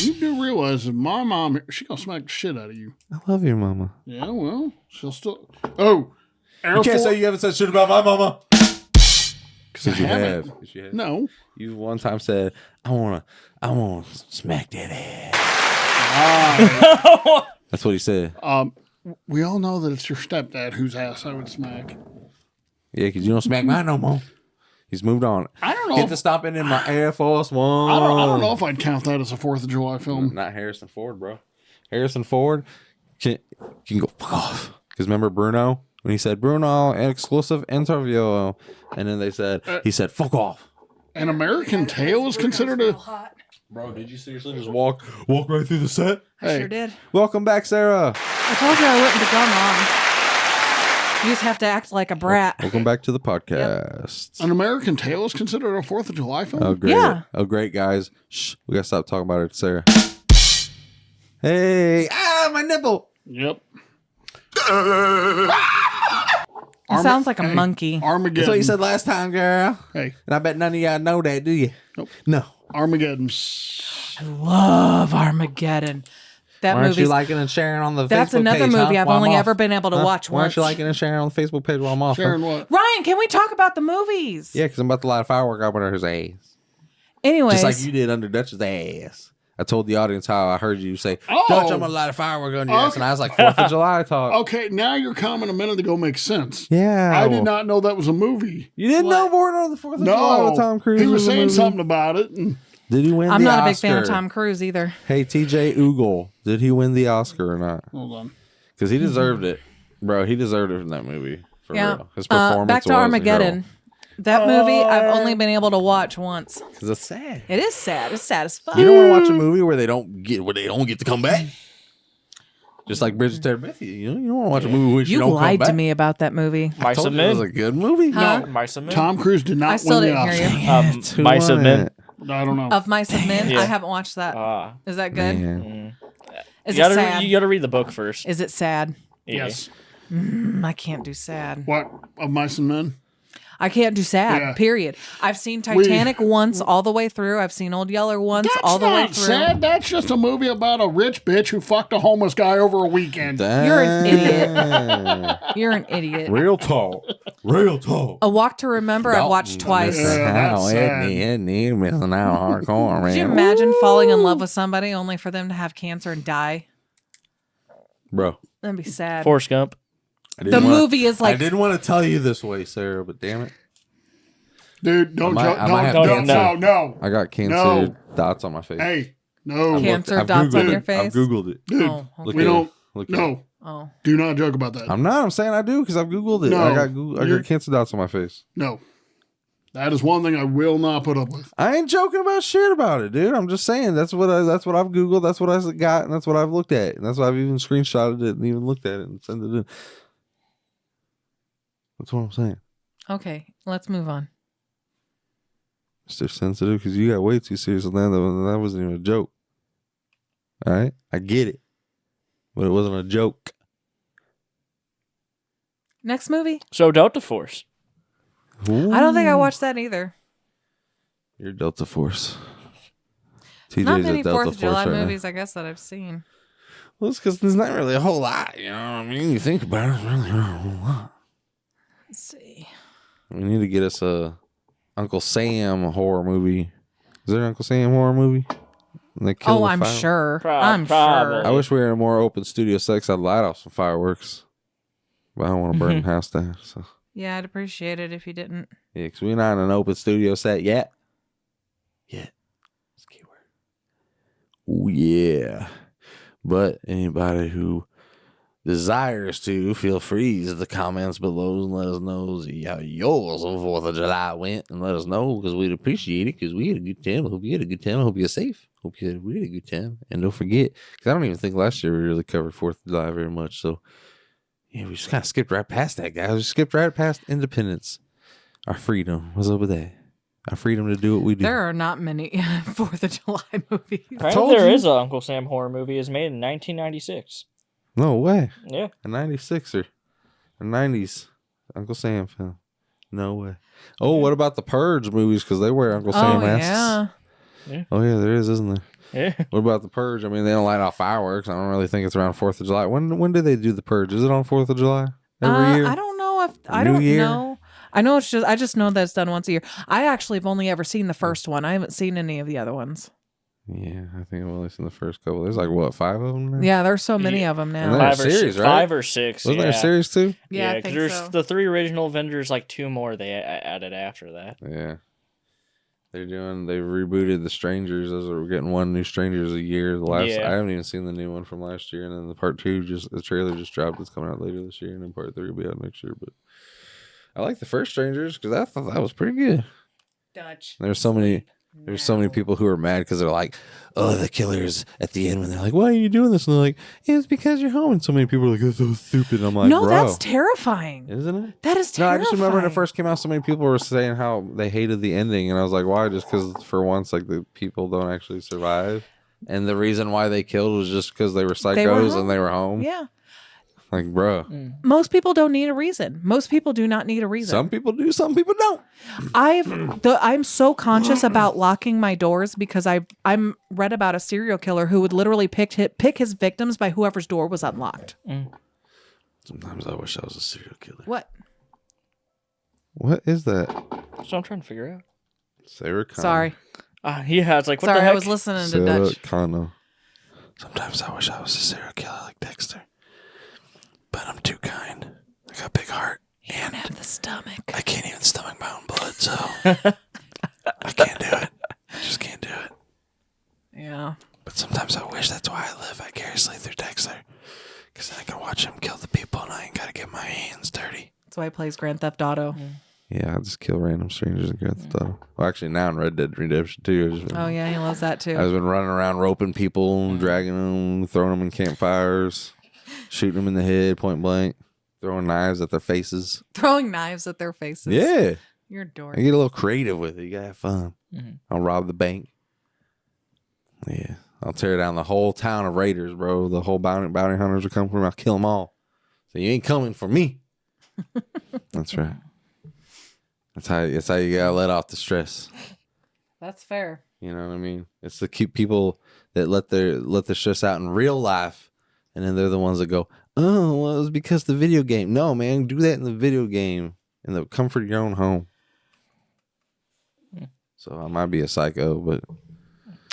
You do realize that my mom, she gonna smack the shit out of you. I love your mama. Yeah, well, she'll still. Oh, You can't say you haven't said shit about my mama. Because you haven't. have. 'Cause you have. No. You one time said, I wanna smack that ass. That's what he said. We all know that it's your stepdad whose ass I would smack. Yeah, because you don't smack mine no more. He's moved on. I don't know. Get to stopping in my Air Force One. I don't know if I'd count that as a 4th of July film. Not Harrison Ford, bro. Harrison Ford can go fuck off. Because remember Bruno? When he said, Bruno, an exclusive interview. And then they said, he said, fuck off. An American Tale is considered a... Bro, did you seriously just walk right through the set? I sure did. Welcome back, Sarah. I told you I wouldn't be gone long. You just have to act like a brat. Welcome back to the podcast. An American Tale is considered a 4th of July film? Oh, great. Yeah. Oh, great, guys. Shh. We got to stop talking about it, Sarah. Hey. My nipple. Yep. It sounds like a monkey. Armageddon. That's what you said last time, girl. Hey. And I bet none of y'all know that, do you? Nope. No. Armageddon. I love Armageddon. That Why aren't you movie's liking and sharing on the Facebook That's another page, movie huh? I've While I'm only off? ever been able to watch Why aren't once. you liking and sharing on the Facebook page while I'm off? Sharon, huh? what? Ryan, can we talk about the movies? Yeah, because I'm about to light a firework up under his ass. Anyways, Just like you did under Dutch's ass. I told the audience how I heard you say, Oh. Dutch, I'm going to light a firework under your ass. And I was like, 4th of July talk. Okay, now your comment a minute ago makes sense. Yeah. I did not know that was a movie. You didn't know Born on the 4th of July No. with Tom Cruise? He was a saying movie? something about it. And Did he win I'm the not Oscar? a big fan of Tom Cruise either. Hey, TJ Oogle, did he win the Oscar or not? hold on. Because he deserved it. Bro, he deserved it from that movie. For Yeah. real. His performance Back to was Armageddon. That movie I've only been able to watch once. Because it's sad. It is sad. It's sad as fuck. You don't want to watch a movie where they don't get to come back. Just like Bridget Terabithia, you don't want to watch a movie where You don't lied come back. to me about that movie. I Mice told and you it was Men. a good movie. Huh? No, Mice and Men. Tom Cruise did not I still win the didn't hear Oscar. you. Mice and Men. I don't know. Of Mice and Men, Yeah. I haven't watched that. Is that good? Man. Is You it gotta, sad? you gotta read the book first. Is it sad? Yeah. Yes. I can't do sad. What? Of Mice and Men? I can't do sad. Yeah. Period. I've seen Titanic once all the way through. I've seen Old Yeller once That's all the way not through. sad. That's just a movie about a rich bitch who fucked a homeless guy over a weekend. You're an idiot. Damn. You're an idiot. Real talk. Real talk. A Walk to Remember, I've watched twice. Yeah, that's sad. Isn't he missing out hardcore, man? Could you imagine falling in love with somebody only for them to have cancer and die? Bro, That'd be sad. Forrest Gump. I didn't The wanna- movie is like I didn't want to tell you this way, Sarah, but damn it. Dude, don't I joke. might have Don't, cancer. no. I got cancer No. dots on my face. Hey, no. I've Cancer looked- I've dots on Googled your it. face? I've Googled it. Dude, Oh, Look we at don't. it. Look at it. No. oh. Do not joke about that. I'm not. I'm saying I do because I've Googled it. No. I You're- got cancer dots on my face. No. That is one thing I will not put up with. I ain't joking about shit about it, dude. I'm just saying that's what I've Googled. That's what I got, and that's what I've looked at, and that's why I've even screenshotted it and even looked at it and sent it in. That's what I'm saying. Okay, let's move on. Mr. Sensitive, because you got way too serious on that. That wasn't even a joke. All right, I get it, but it wasn't a joke. Next movie? So Delta Force. I don't think I watched that either. You're Delta Force. Not TJ's many a Delta 4th of July right now. movies, I guess, that I've seen. Well, it's because there's not really a whole lot. You know what I mean? You think about it, there's really not a whole lot. Let's see. We need to get us a Uncle Sam horror movie. Is there an Uncle Sam horror movie? And they kill Oh, the I'm fire- sure. Probably. sure. I wish we were in a more open studio sex. I'd light off some fireworks. But I don't want to burn the house down. So Yeah, I'd appreciate it if you didn't. yeah, because we're not in an open studio set yet. Yet. That's a key word. Oh, yeah. But anybody who desires to, feel free to use the comments below and let us know how yours on 4th of July went, and let us know because we'd appreciate it because we had a good time. I hope you had a good time. I hope you're safe. Hope we had a good time. And don't forget, because I don't even think last year we really covered 4th of July very much. So yeah, we just kind of skipped right past that, guys. We skipped right past independence. Our freedom. What's up with that? Our freedom to do what we do. There are not many 4th of July movies. Apparently told there you. is a Uncle Sam horror movie. It's made in 1996. No way. Yeah. A 96er. A 90s Uncle Sam film. No way. Oh, what about the Purge movies? Because they wear Uncle Sam masks. Yeah. Oh, yeah, there is, isn't there? Yeah. What about the Purge? I mean, they don't light off fireworks. I don't really think it's around 4th of July. When do they do the Purge? Is it on 4th of July? Every year? I don't know if I New don't Year? know. I know I just know that it's done once a year. I actually have only ever seen the first one. I haven't seen any of the other ones. Yeah, I think I've only seen the first couple. There's like, what, 5 of them now? Yeah, there's so many Yeah. of them And now. they're Five or series, six. right? 5 or 6. Wasn't there a series too? Yeah, I 'cause think there's so. the 3 original Avengers, like 2 more they added after that. Yeah. They rebooted the Strangers. Those are getting one new Strangers a year. I Yeah. haven't even seen the new one from last year, and then the part 2 the trailer just dropped. It's coming out later this year, and then part 3 will be out next year. But I like the first Strangers because I thought that was pretty good. Dutch. There's so many people who are mad because they're like, oh, the killers at the end when they're like, why are you doing this? And they're like, it's because you're home. And so many people are like, that's so stupid. I'm like, No, bro, that's terrifying. isn't it? That is No, I terrifying. just remember when it first came out, so many people were saying how they hated the ending, and I was like, why? Just because for once, like the people don't actually survive, and the reason why they killed was just because they were psychos home. and they were home. Yeah. Like, bro, Most people don't need a reason. Most people do not need a reason. some people do, some people don't. I'm so conscious about locking my doors because I'm read about a serial killer who would literally pick his victims by whoever's door was unlocked. Sometimes I wish I was a serial killer. What? What is that? So I'm trying to figure out. Sarah Connor. Sorry. Yeah, it's like, what Sorry, the heck? I was listening to Sarah Dutch. Connor. Sometimes I wish I was a serial killer like Dexter. But I'm too kind. I got a big heart. You don't have the stomach. I can't even stomach my own blood, so I can't do it. I just can't do it. Yeah. But sometimes I wish that's why I live vicariously through Dexter. Because I can watch him kill the people and I ain't got to get my hands dirty. That's why he plays Grand Theft Auto. Yeah, I'll just kill random strangers and Grand Theft Auto. Well, actually, now in Red Dead Redemption 2, Oh, yeah, he loves that too. I've been running around roping people, dragging them, throwing them in campfires, shooting them in the head, point blank, throwing knives at their faces. Throwing knives at their faces. Yeah. You're a dork. I get a little creative with it. You gotta have fun. Mm-hmm. I'll rob the bank. Yeah. I'll tear down the whole town of raiders, bro. The whole bounty hunters will come for me. I'll kill them all. So you ain't coming for me. That's right. That's how you gotta let off the stress. That's fair. You know what I mean? It's the cute people that let their stress out in real life, and then they're the ones that go, "Oh, well, it was because the video game." No, man, do that in the video game in the comfort of your own home. So I might be a psycho, but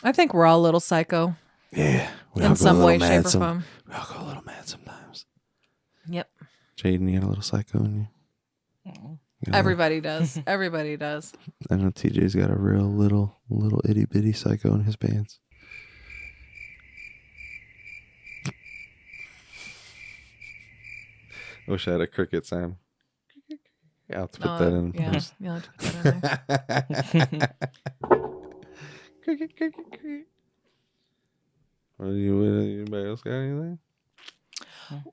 I think we're all a little psycho yeah, we all in go some a way, little shape, mad or form. We all go a little mad sometimes. Yep. Jaden, you got a little psycho in you. You got a little- Everybody does. Everybody does. I know TJ's got a real little itty bitty psycho in his pants. I wish I had a cricket sound. I'll have to put that in. Yeah, you'll have to put that in there. Cricket, cricket, cricket. Anybody else got anything?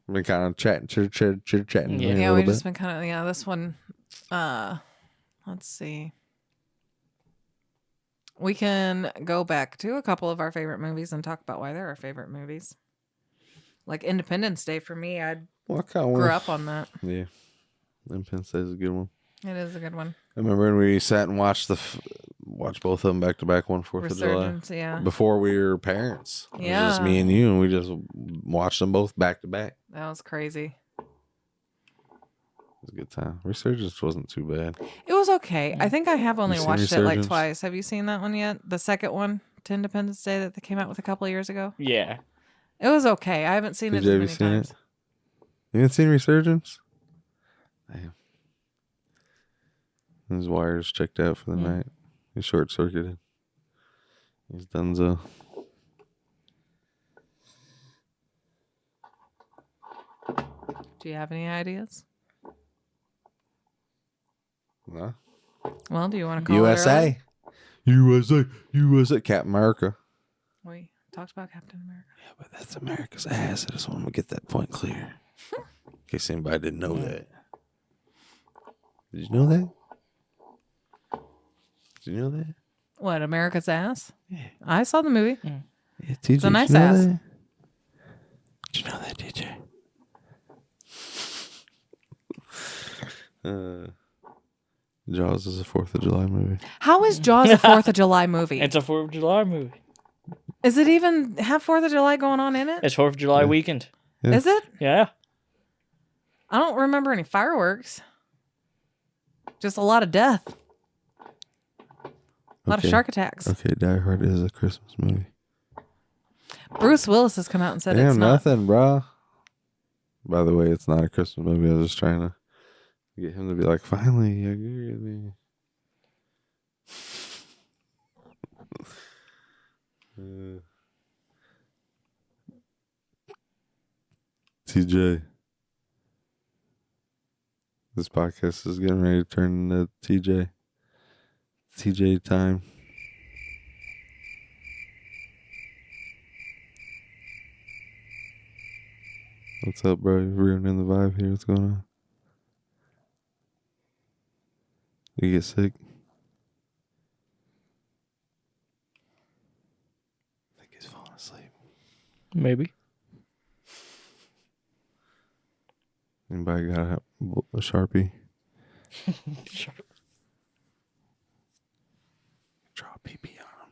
Been kind of chatting. Yeah. Yeah, we've just been kind of, this one, let's see. We can go back to a couple of our favorite movies and talk about why they're our favorite movies. Like Independence Day for me, I grew up on that. Yeah. Independence Day is a good one. It is a good one. I remember when we sat and watched both of them back to back one 4th of July. Resurgence, yeah. Before we were parents. It was just Yeah. me and you, and we just watched them both back to back. That was crazy. It was a good time. Resurgence wasn't too bad. It was okay. I think I have only seen watched it like Resurgence? twice. Have you seen that one yet? The second one? to Independence Day that they came out with a couple of years ago? Yeah. It was okay. I haven't seen it Did you as ever many seen times. it? You haven't seen Resurgence? Damn. His wires checked out for the night. He's short circuited. He's donezo. Do you have any ideas? No. Well, do you want to call it early? USA. Captain America. We talked about Captain America. Yeah, but that's America's ass. I just want to get that point clear. In case anybody didn't know that. Did you know that? Did you know that? What, America's Ass? Yeah. I saw the movie. Yeah, TJ, It's a nice did you know ass. that? Did you know that, DJ? Jaws is a 4th of July movie. How is Jaws a 4th of July movie? It's a 4th of July movie. Is it even have 4th of July going on in it? It's 4th of July weekend. Yeah. Is it? Yeah. I don't remember any fireworks. Just a lot of death. A lot of shark attacks. Okay, Die Hard is a Christmas movie. Bruce Willis has come out and said Damn, it's not. nothing, bro. By the way, it's not a Christmas movie. I was just trying to get him to be like, finally, you agree with me. TJ. This podcast is getting ready to turn into TJ. TJ time. What's up, bro? You're ruining the vibe here. What's going on? You get sick? I think he's falling asleep. Maybe. Anybody got a Sharpie? Sure. Draw a pee-pee on him.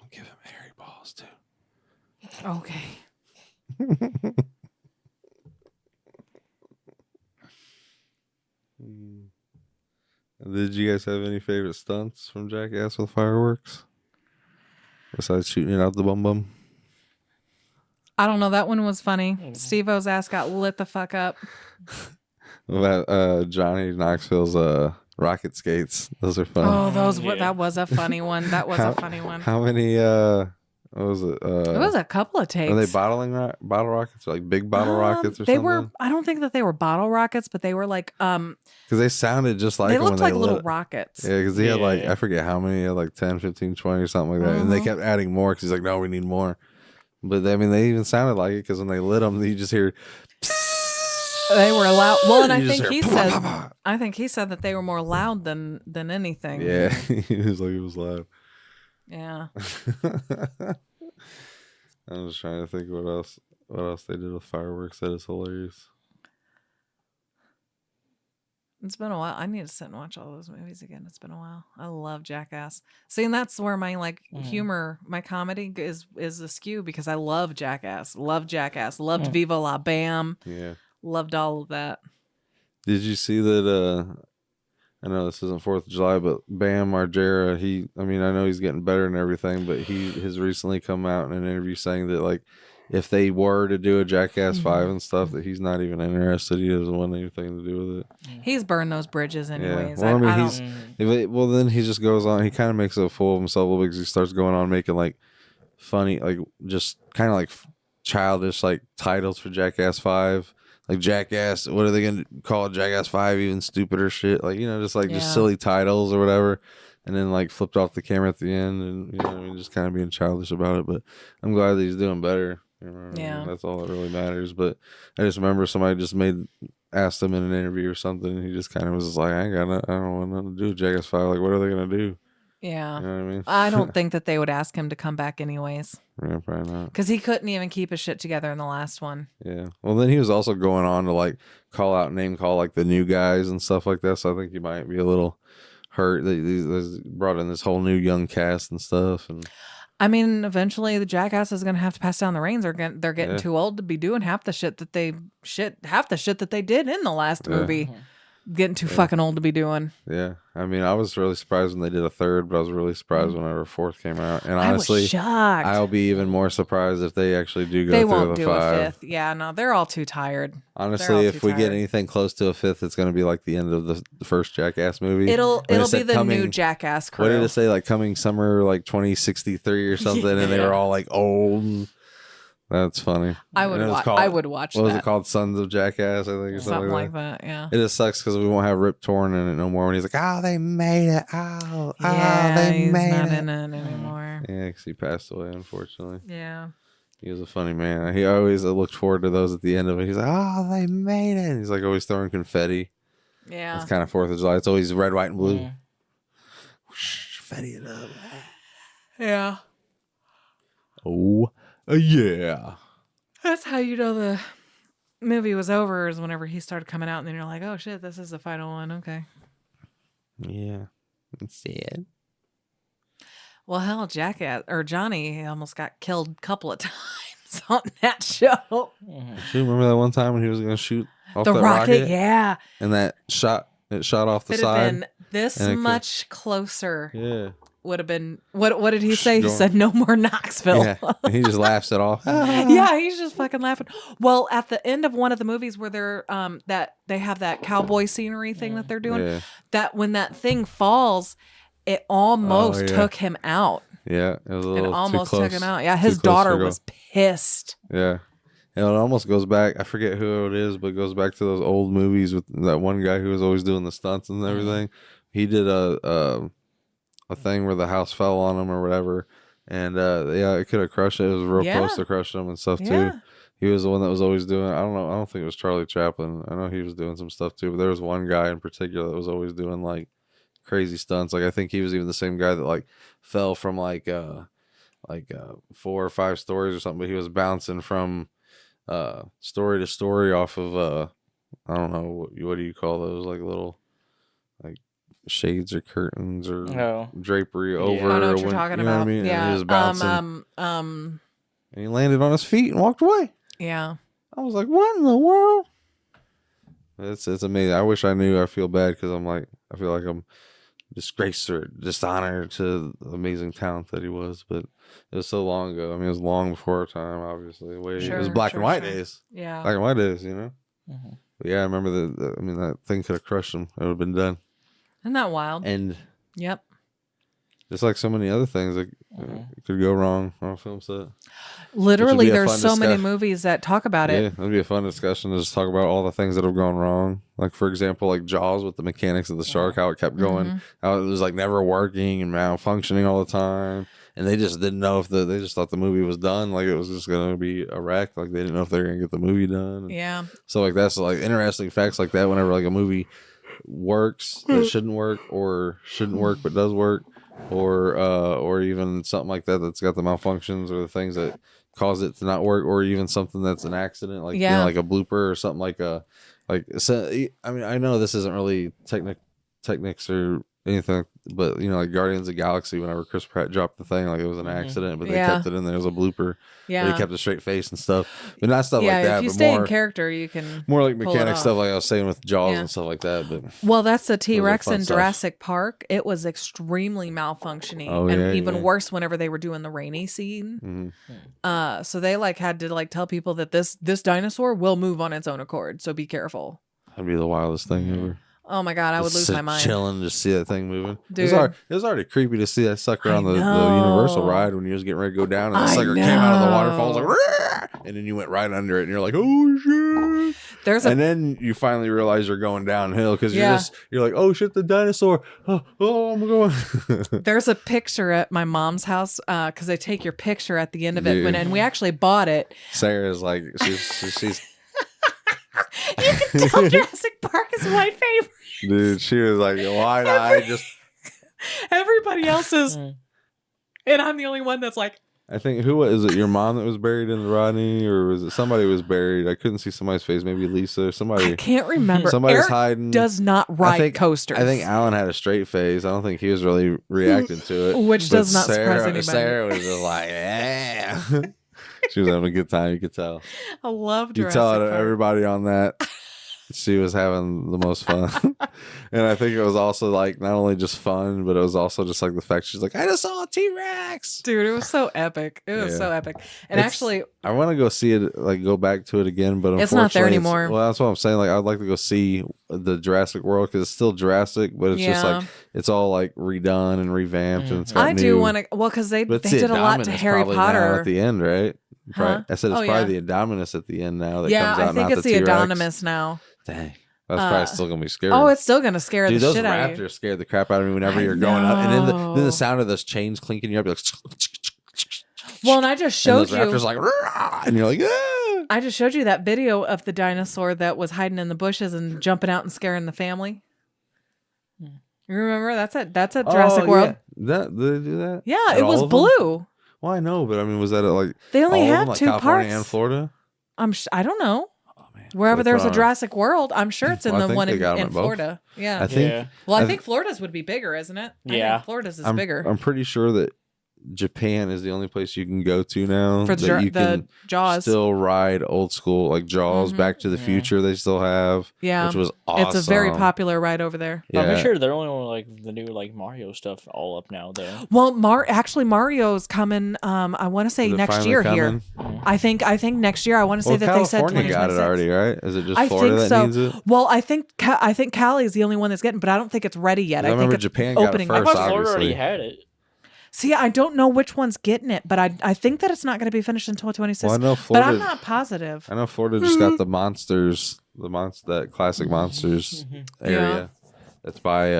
I'll give him hairy balls, too. Okay. Did you guys have any favorite stunts from Jackass with fireworks? Besides shooting it out the bum? I don't know. That one was funny. Steve-O's ass got lit the fuck up. What about Johnny Knoxville's rocket skates? Those are fun. Oh, Yeah. that was a funny one. That was a funny one. How many, what was it? It was a couple of takes. Are they bottle rockets? Or like big bottle rockets or they something? were. I don't think that they were bottle rockets, but they were like Because they sounded just like they them when looked like little lit. rockets. Yeah, because he had like, Yeah. I forget how many, he had like 10, 15, 20 or something like that. And they kept adding more because he's like, no, we need more. But I mean, they even sounded like it because when they lit them, you just hear. They were loud. Well, and You just hear I think he said that they were more loud than anything. Yeah, he was like, it was loud. Yeah. I'm just trying to think what else they did with fireworks that is hilarious. It's been a while. I need to sit and watch all those movies again. It's been a while. I love Jackass. See, and that's where my humor, my comedy is askew because I love Jackass. Loved Jackass. Loved Viva La Bam. Yeah. Loved all of that. Did you see that? I know this isn't 4th of July, but Bam Margera, I know he's getting better and everything, but he has recently come out in an interview saying that, like, if they were to do a Jackass 5 and stuff, that he's not even interested. He doesn't want anything to do with it. He's burned those bridges anyways. Yeah. Well, I then he just goes on. He kind of makes a fool of himself because he starts going on making, like, funny, like, just kind of like childish, like, titles for Jackass 5. Like Jackass, what are they going to call it? Jackass 5, even stupider shit. Like, just like just silly titles or whatever. And then like flipped off the camera at the end and, just kind of being childish about it. But I'm glad that he's doing better. Yeah. That's all that really matters. But I just remember somebody just asked him in an interview or something. And he just kind of was just like, I don't want nothing to do with Jackass 5. Like, what are they going to do? Yeah. You know what I mean? I don't think that they would ask him to come back anyways. Yeah, probably not. Because he couldn't even keep his shit together in the last one. Yeah. Well, then he was also going on to like name call like the new guys and stuff like that. So I think he might be a little hurt that he's brought in this whole new young cast and stuff. And I mean, eventually the Jackass is going to have to pass down the reins. They're getting too old to be doing half the shit that they did in the last movie. getting too fucking old to be doing. Yeah, I mean, I was really surprised when they did a third, but I was really surprised whenever a fourth came out. And honestly, I was shocked. I'll be even more surprised if they actually do go They through won't the do five. a fifth. Yeah, no, they're all too tired. Honestly, if too we get tired. anything close to a fifth, it's going to be like the end of the first Jackass movie. It'll When it be said the new Jackass crew. What did it say? Like coming summer, like 2063 or something, and they were all like old. That's funny. I would And it was watch. called- I would watch What was that. it called? Sons of Jackass, I think, or Something like that. Yeah. It just sucks because we won't have Rip Torn in it no more. When he's like, "Oh, they made it! Oh, Yeah, they he's made not it!" in it anymore. Yeah, because he passed away, unfortunately. Yeah. He was a funny man. He always looked forward to those at the end of it. He's like, "Oh, they made it!" And he's like always throwing confetti. Yeah. It's kind of 4th of July. It's always red, white, and blue. Yeah. Whoosh, confetti it up. Yeah. Oh, yeah. That's how you know the movie was over, is whenever he started coming out, and then you're like, oh shit, this is the final one. Okay. Yeah. It's sad. Well, hell, Jackass or Johnny he almost got killed a couple of times on that show. Mhm. You remember that one time when he was going to shoot off The that rocket, yeah. And that shot, it shot off the If it had side. been this and it could- much closer, Yeah. would have been. What did he say? He Going- said, "No more Knoxville." Yeah. And he just laughs it off. Yeah, he's just fucking laughing. Well, at the end of one of the movies where they're that they have that cowboy scenery thing that they're doing, Yeah. that when that thing falls, it almost yeah. took him out. Yeah. It was a It little almost too close. took him out. Yeah, Too his close daughter to go. was pissed. Yeah. And it almost goes back. I forget who it is, but it goes back to those old movies with that one guy who was always doing the stunts and everything. He did a thing where the house fell on him or whatever, and yeah, it could have crushed it. It was real Yeah. close to crushing him and stuff Yeah. too. He was the one that was always doing. I don't know. I don't think it was Charlie Chaplin. I know he was doing some stuff too, but there was one guy in particular that was always doing like crazy stunts. Like I think he was even the same guy that like fell from like 4 or 5 stories or something. But he was bouncing from story to story off of I don't know what do you call those, like little like shades or curtains or No. drapery Yeah. over. I know a what you're win- talking you know about. what I mean? And Yeah. he was bouncing, and he landed on his feet and walked away. Yeah. I was like, "What in the world?" It's amazing. I wish I knew. I feel bad because I feel like I'm disgraced or dishonored to the amazing talent that he was. But it was so long ago. I mean, it was long before our time. Obviously, it was Sure, black sure, and white sure. days. Yeah. Black and white days, you know. Mhm. But yeah, I remember I mean, that thing could have crushed him. It would have been done. Isn't that wild? And Yep. just like so many other things that could go wrong on a film set. Literally, be a there's fun so many discussion. movies that talk about Yeah, it. that'd be a fun discussion to just talk about all the things that have gone wrong. Like for example, like Jaws with the mechanics of the shark, how it kept going, Mm-hmm. how it was like never working and malfunctioning all the time, and they just didn't know if they just thought the movie was done, like it was just gonna be a wreck, like they didn't know if they were gonna get the movie done. Yeah. So like that's like interesting facts like that. Whenever like a movie works that shouldn't work, or shouldn't work but does work, or even something like that that's got the malfunctions or the things that cause it to not work, or even something that's an accident, like you Yeah. know, like a blooper or something so, I mean, I know this isn't really techniques or anything, but you know, like Guardians of the Galaxy, whenever Chris Pratt dropped the thing, like it was an accident, but they Yeah. kept it in there as a blooper. Yeah. They kept a straight face and stuff, but not stuff Yeah. like that. If you but stay more in character, you can. more like pull it mechanic off. stuff, like I was saying with Jaws Yeah. and stuff like that. But Well, that's the T Rex fun in stuff. Jurassic Park. It was extremely malfunctioning, Oh, and yeah, even yeah. worse whenever they were doing the rainy scene. mhm. So they like had to like tell people that this dinosaur will move on its own accord, so be careful. That'd be the wildest thing ever. Oh my god, I would Just lose sit my mind. Chilling, just see that thing moving. Dude. It was already creepy to see that sucker I on the know. Universal ride when you was getting ready to go down, and the I sucker came out of the know. waterfall, like, "Rah!" And then you went right under it, and you're like, "Oh shit!" There's a And then you finally realize you're going downhill because Yeah. you're like, "Oh shit, the dinosaur! Oh I'm going." There's a picture at my mom's house because they take your picture at the end of it Dude. and we actually bought it. Sarah's like, she's You can tell Jurassic Park is my favorite. dude. She was like, "Why not? I just." Everybody else is, Mm. and I'm the only one that's like, I think is it? Your mom that was buried in the Rodney, or was it somebody was buried? I couldn't see somebody's face. Maybe Lisa or I somebody. can't remember. Somebody's Eric hiding. does not ride coasters. I think Alan had a straight face. I don't think he was really reacting to it, Which But does not surprise anybody. Sarah was just like, yeah. She was having a good time. You could tell. I love You Jurassic tell Park. everybody on that. She was having the most fun. And I think it was also like not only just fun, but it was also just like the fact she's like, I just saw a T-Rex. Dude, it was so epic. It was Yeah. so epic. And It's- actually, I want to go see it, like go back to it again, but It's not there unfortunately, anymore. Well, that's what I'm saying. Like, I'd like to go see the Jurassic World because it's still Jurassic, but it's just Yeah. like it's all like redone and revamped, and it's got I new, do want to. Well, because they but did a lot to Indominus Harry probably now Potter. at the end, right? Huh? I said it's Oh, probably yeah. the Indominus at the end now. That Yeah, comes out, I think not it's the T-Rex. Adominus now. Dang, that's probably still gonna be scary. Oh, it's still gonna scare Dude, the those shit out of you. raptors scared the crap out of me whenever I you're going up, and then know. the sound of those chains clinking, you're like, Well, and I just and showed those you. raptors like, "Rah!" and you're like, ah! I just showed you that video of the dinosaur that was hiding in the bushes and jumping out and scaring the family. You remember? That's at Jurassic World. Yeah. Did they do that? Yeah, At it all was of them? blue. Well, I know, but I mean, was that at like They only all of had them, like 2 California parts. and Florida? I don't know. Oh man, Wherever So they there's put a on Jurassic World, I'm sure it's in Well, I the think one they got 'em in at both. Florida. Yeah. I think. Yeah. Well, I I think Florida's would be bigger, isn't it? I Yeah. think Florida's is I'm, bigger I'm pretty sure that Japan is the only place you can go to now for that you the can Jaws. still ride old school like Jaws, Mhm. Back to the Yeah. Future. They still have, Yeah, which was awesome. it's a very popular ride over there. Yeah. I'm pretty sure they're only like the new like Mario stuff all up now though. Well, actually Mario's coming. I want to say Is it next finally year coming? here. I think next year. I want to say Well, that they said California got 2026. it already, right? Is it just I Florida think that so. needs it? Well, I think Cali is the only one that's getting, but I don't think it's ready yet. I I remember think it's Japan got it opening. first. I thought Florida obviously. already had it. See, I don't know which one's getting it, but I think that it's not going to be finished until 2026. Well, I know but Florida. I'm not positive. I know Florida just got the monsters, that classic monsters area. That's by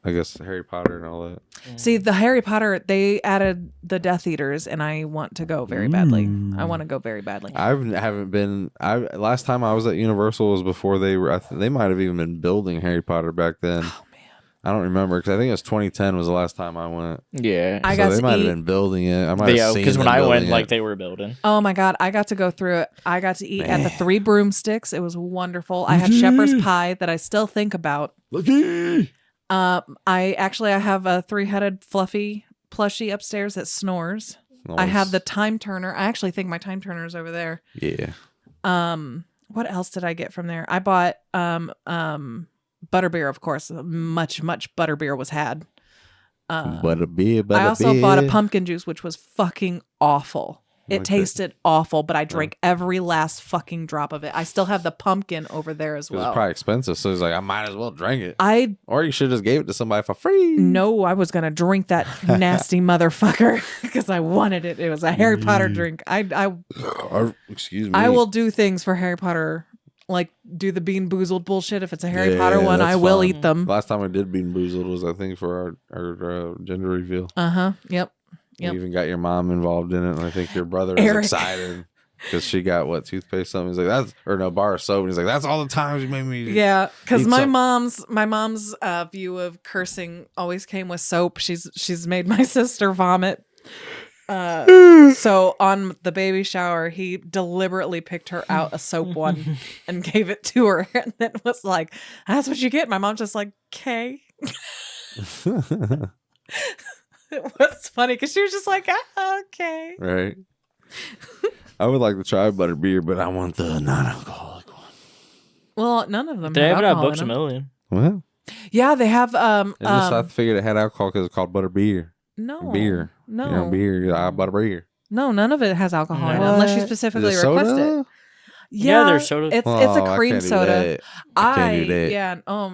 I guess Harry Potter and all that. See, the Harry Potter, they added the Death Eaters, and I want to go very badly. I want to go very badly. I haven't been. Last time I was at Universal was before they were. They might have even been building Harry Potter back then. Oh man, I don't remember because I think it was 2010 was the last time I went. Yeah. I So got they to might have eat. been building it. I might have Yeah, seen because when them I went, building like it. they were building. Oh my God, I got to go through it. I got to eat at the Man. 3 Broomsticks. It was wonderful. I had shepherd's pie that I still think about. Lucky. I have a 3-headed fluffy plushie upstairs that snores. I have the time turner. I actually think my time turner is over there. Yeah. What else did I get from there? I bought butterbeer, of course. Much butterbeer was had. Butterbeer. I also bought a pumpkin juice, which was fucking awful. It Okay. tasted awful, but I drank every last fucking drop of it. I still have the pumpkin over there as It was well. probably expensive, so he's like, I might as well drink it. I Or you should have just gave it to somebody for free. know I was gonna drink that nasty motherfucker because I wanted it. It was a Harry Potter Mm. drink. Excuse me. I will do things for Harry Potter, like do the Bean Boozled bullshit. If it's a Harry Yeah, Potter one, that's I will fun. eat them. Last time I did Bean Boozled was I think for our gender reveal. Yep. You even got your mom involved in it, and I think your brother was Eric. excited because she got toothpaste something. He's like, that's bar of soap, and he's like, that's all the times you made me. Yeah, because eat my something. mom's view of cursing always came with soap. She's made my sister vomit. So on the baby shower, he deliberately picked her out a soap one and gave it to her, and then was like, "That's what you get." My mom's just like, "Okay." It was funny because she was just like, "Okay." Right. I would like to try butterbeer, but I want the non-alcoholic one. Well, none of them. They have have it at alcohol Books in a them. Million. Well, Yeah, they have. I figured it had alcohol because it's called butterbeer. No Beer. No, You know, beer. Butterbeer. no, none of it has alcohol in it No. unless you What? specifically Is it request soda? it. Yeah, there's soda. It's Oh, a I cream can't do soda. that. I can't do that. Yeah.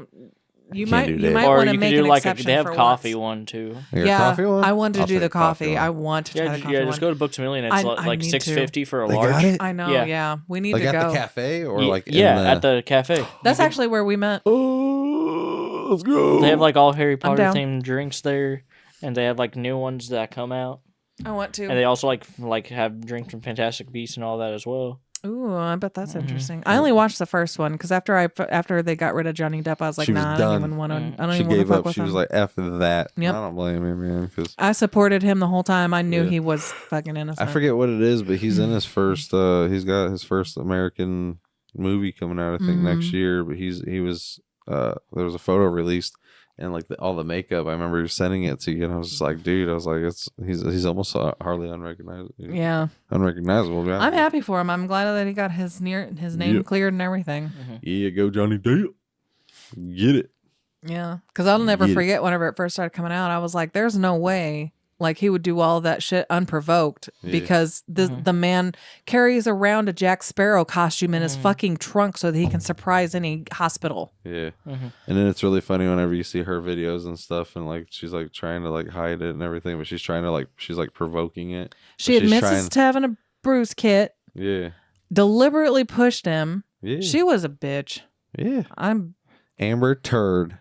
You Can't might do you that. might Or want you to could make do an like exception they have for coffee once. one too. You got a Yeah, coffee one? I want to I'll do take the coffee. one. I want to try Yeah, the coffee just one. go to Books a Million. It's I like need to. $6.50 for a They large. got it? I know. Yeah. Yeah, we need Like to at go. the cafe or Ye- like yeah, in at the cafe. That's actually where we met. Oh, let's go. They have like all Harry Potter down. themed drinks there, and they have like new ones that come out, I want to. and they also like have drinks from Fantastic Beasts and all that as well. Ooh, I bet that's interesting. I only watched the first one because after they got rid of Johnny Depp, I was like, She was nah, I done. don't even want to. I don't She even want to gave fuck up. with She was him. like, F that. Yep. I don't blame her, man. Because I supported him the whole time. I knew Yeah. he was fucking innocent. I forget what it is, but he's in his first. He's got his first American movie coming out. I think next year. But he was. There was a photo released, and like all the makeup. I remember sending it to you, and I was just like, dude, I was like, he's almost hardly unrecognizable. Yeah. Unrecognizable. Yeah. I'm happy for him. I'm glad that he got his name cleared and everything. Yeah, go Johnny Depp. Get it. Yeah, because I'll never forget whenever it first started coming out. I was like, "There's no way." Like he would do all that shit unprovoked because the man carries around a Jack Sparrow costume in his fucking trunk so that he can surprise any hospital. Yeah. And then it's really funny whenever you see her videos and stuff, and like she's like trying to like hide it and everything, but she's trying to like provoking it. She admits to having a bruise kit. Yeah. Deliberately pushed him. Yeah. She was a bitch. Yeah. I'm Amber Turd.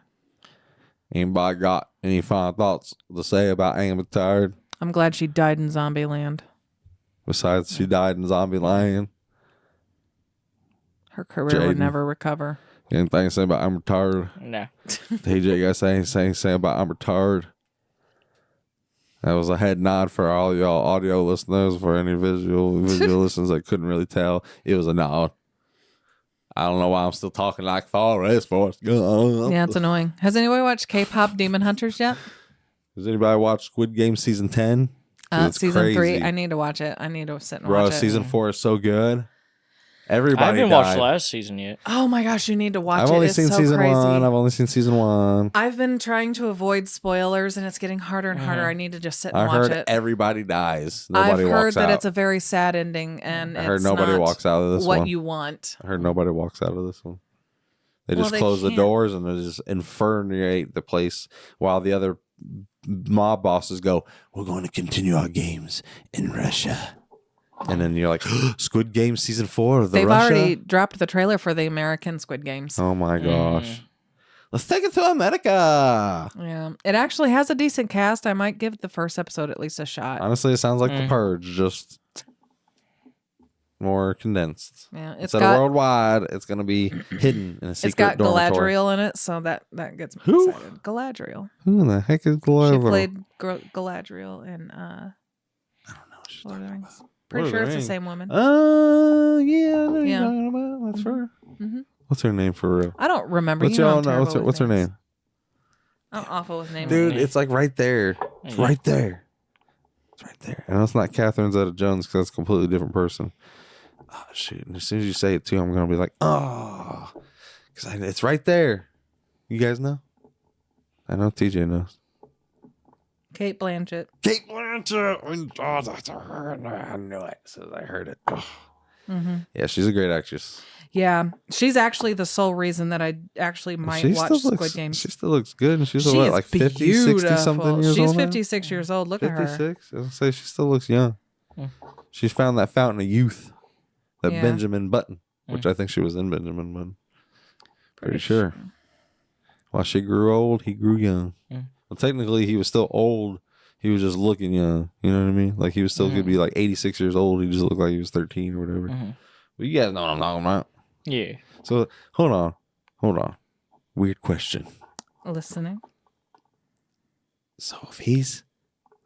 Anybody got any final thoughts to say about Amber Turd? I'm glad she died in Zombieland. Besides, she died in Zombieland. Her career would never recover. Anything to say about Amber Turd? No. TJ got say about Amber Turd? That was a head nod for all y'all audio listeners. For any visual listeners that couldn't really tell, it was a nod. I don't know why I'm still talking like Forrest Gump. Yeah, it's annoying. Has anybody watched K-pop Demon Hunters yet? Has anybody watched Squid Game season 10? Season 3. I need to watch it. I need to sit and Bro, watch it. season 4 is so good. I Everybody haven't died. watched last season yet. Oh my gosh, you need to watch it. I've only It's seen so season crazy. 1. I've only seen season 1. I've been trying to avoid spoilers, and it's getting harder and harder. I need to just sit and I watch heard it. everybody dies. Nobody I've walks heard that out. it's a very sad ending, and I heard it's nobody not walks out of this what one. you want. I heard nobody walks out of this one. They just Well, they close the can't. doors and they just infuriate the place while the other mob bosses go, we're going to continue our games in Russia. And then you're like, Squid Game season 4 of the They've Russia? already dropped the trailer for the American Squid Games. Oh my gosh. Let's take it to America. Yeah, it actually has a decent cast. I might give the first episode at least a shot. Honestly, it sounds like The Purge, just more condensed. Yeah, Instead of worldwide, it's going to be hidden in a secret It's got dormitory. Galadriel in it, so that gets me Who? excited. Galadriel. Who the heck is She Galadriel? played Galadriel in I don't know what she's Lord of the talking Rings. about. Pretty Lord sure of it's the the same Rings. woman. Yeah, I know you're Yeah. talking about. That's her. Mhm. What's her name for real? I don't remember. What's You know y'all I'm know? terrible What's with her names. name? I'm awful with names. Dude, it's like right there. It's Yeah. right there. It's right there. And it's not Catherine Zeta-Jones because that's a completely different person. Oh, shoot. And as soon as you say it too, I'm going to be like, oh. Because it's right there. You guys know? I know TJ knows. Kate Blanchett. Kate Blanchett. Oh, that's her. I knew it. So I heard it. Oh. Mm-hmm. Yeah, she's a great actress. Yeah, she's actually the sole reason that I actually might She watch still Squid looks, Games. She still looks good. And she's She what, is like 50, 60 something beautiful. years She's old? 56 years old. Look at her. 56? I was gonna say she still looks young. She's found that fountain of youth. That Yeah. Benjamin Button. Which I think she was in Benjamin Button. Pretty sure. While she grew old, he grew young. Well, technically, he was still old. He was just looking young. You know what I mean? Like, he was still could be like 86 years old. He just looked like he was 13 or whatever. But you guys know what I'm talking about. Yeah. So, hold on. Weird question. Listening. So, if he's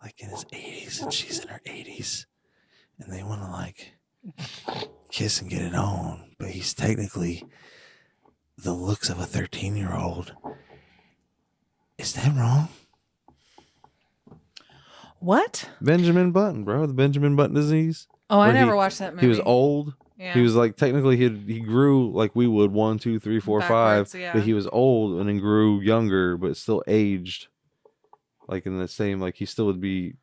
like in his 80s and she's in her 80s and they want to like kiss and get it on, but he's technically the looks of a 13-year-old, is that wrong? What? Benjamin Button, bro. The Benjamin Button disease. Oh, I Where never he- watched that movie. He was old. Yeah. He was like technically he grew like we would 1, 2, 3, 4, Backwards, 5, yeah. but he was old and then grew younger, but still aged. Like in the same, like he still would be,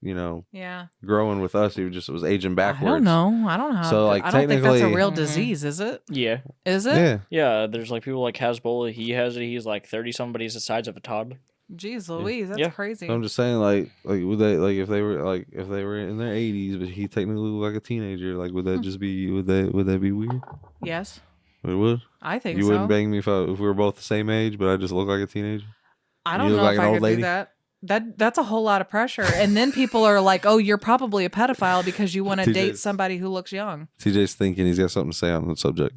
you know, Yeah. growing with us. He was aging backwards. I don't know. I don't know. So, like, I don't think that's a technically- real disease, is it? Yeah. Is it? Yeah. Yeah. There's like people like Hasbulla. He has it. He's like 30 somebody. He's the size of a toddler. Jeez Louise, that's Yeah. crazy. So I'm just saying, like would they like if they were in their 80s, but he technically looked like a teenager, like would that just be would that be weird? Yes, It would. I think You so. wouldn't bang me if we were both the same age, but I just look like a teenager. I You don't look know like if an I old could lady? do that. That's a whole lot of pressure. And then people are like, "Oh, you're probably a pedophile because you want to TJ's date somebody who looks young." TJ's thinking he's got something to say on the subject.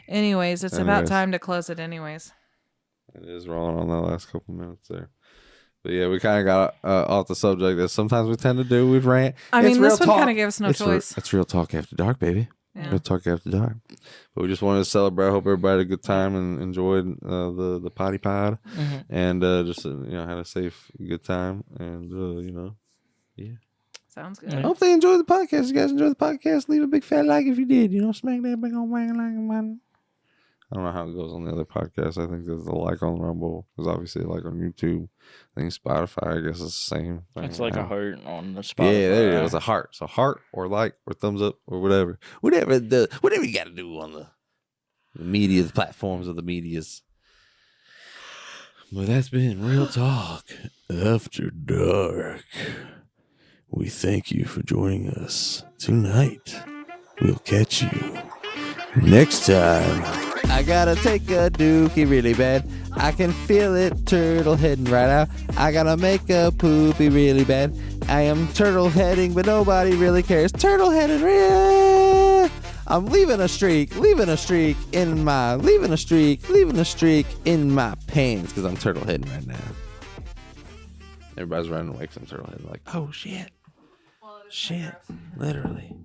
Anyways, it's about Anyways. time to close it. Anyways, It is rolling on that last couple minutes there. But yeah, we kind of got off the subject that sometimes we tend to do. We'd rant. I It's mean, real this one talk. kind of gave us no It's choice. It's real talk after dark, baby. Yeah. We'll talk after dark. But we just wanted to celebrate. I hope everybody had a good time and enjoyed the potty pod, and just had a safe, good time, and yeah. Sounds good. I hope they enjoyed the podcast. You guys enjoyed the podcast? Leave a big fat like if you did. Smack that big old wang like man. I don't know how it goes on the other podcasts. I think there's a like on Rumble. There's obviously a like on YouTube. I think Spotify, I guess, is the same thing. It's like a heart on the Spotify. Yeah, there it is. A heart. So heart or like or thumbs up or whatever. Whatever you got to do on the media, the platforms of the medias. But that's been Real Talk After Dark. We thank you for joining us tonight. We'll catch you next time. I gotta take a dookie really bad. I can feel it turtle heading right out. I gotta make a poopy really bad. I am turtle heading, but nobody really cares. Turtle heading real. I'm leaving a streak in my pants because I'm turtle heading right now. Everybody's running away because I'm turtle heading like, oh shit. Shit. Literally.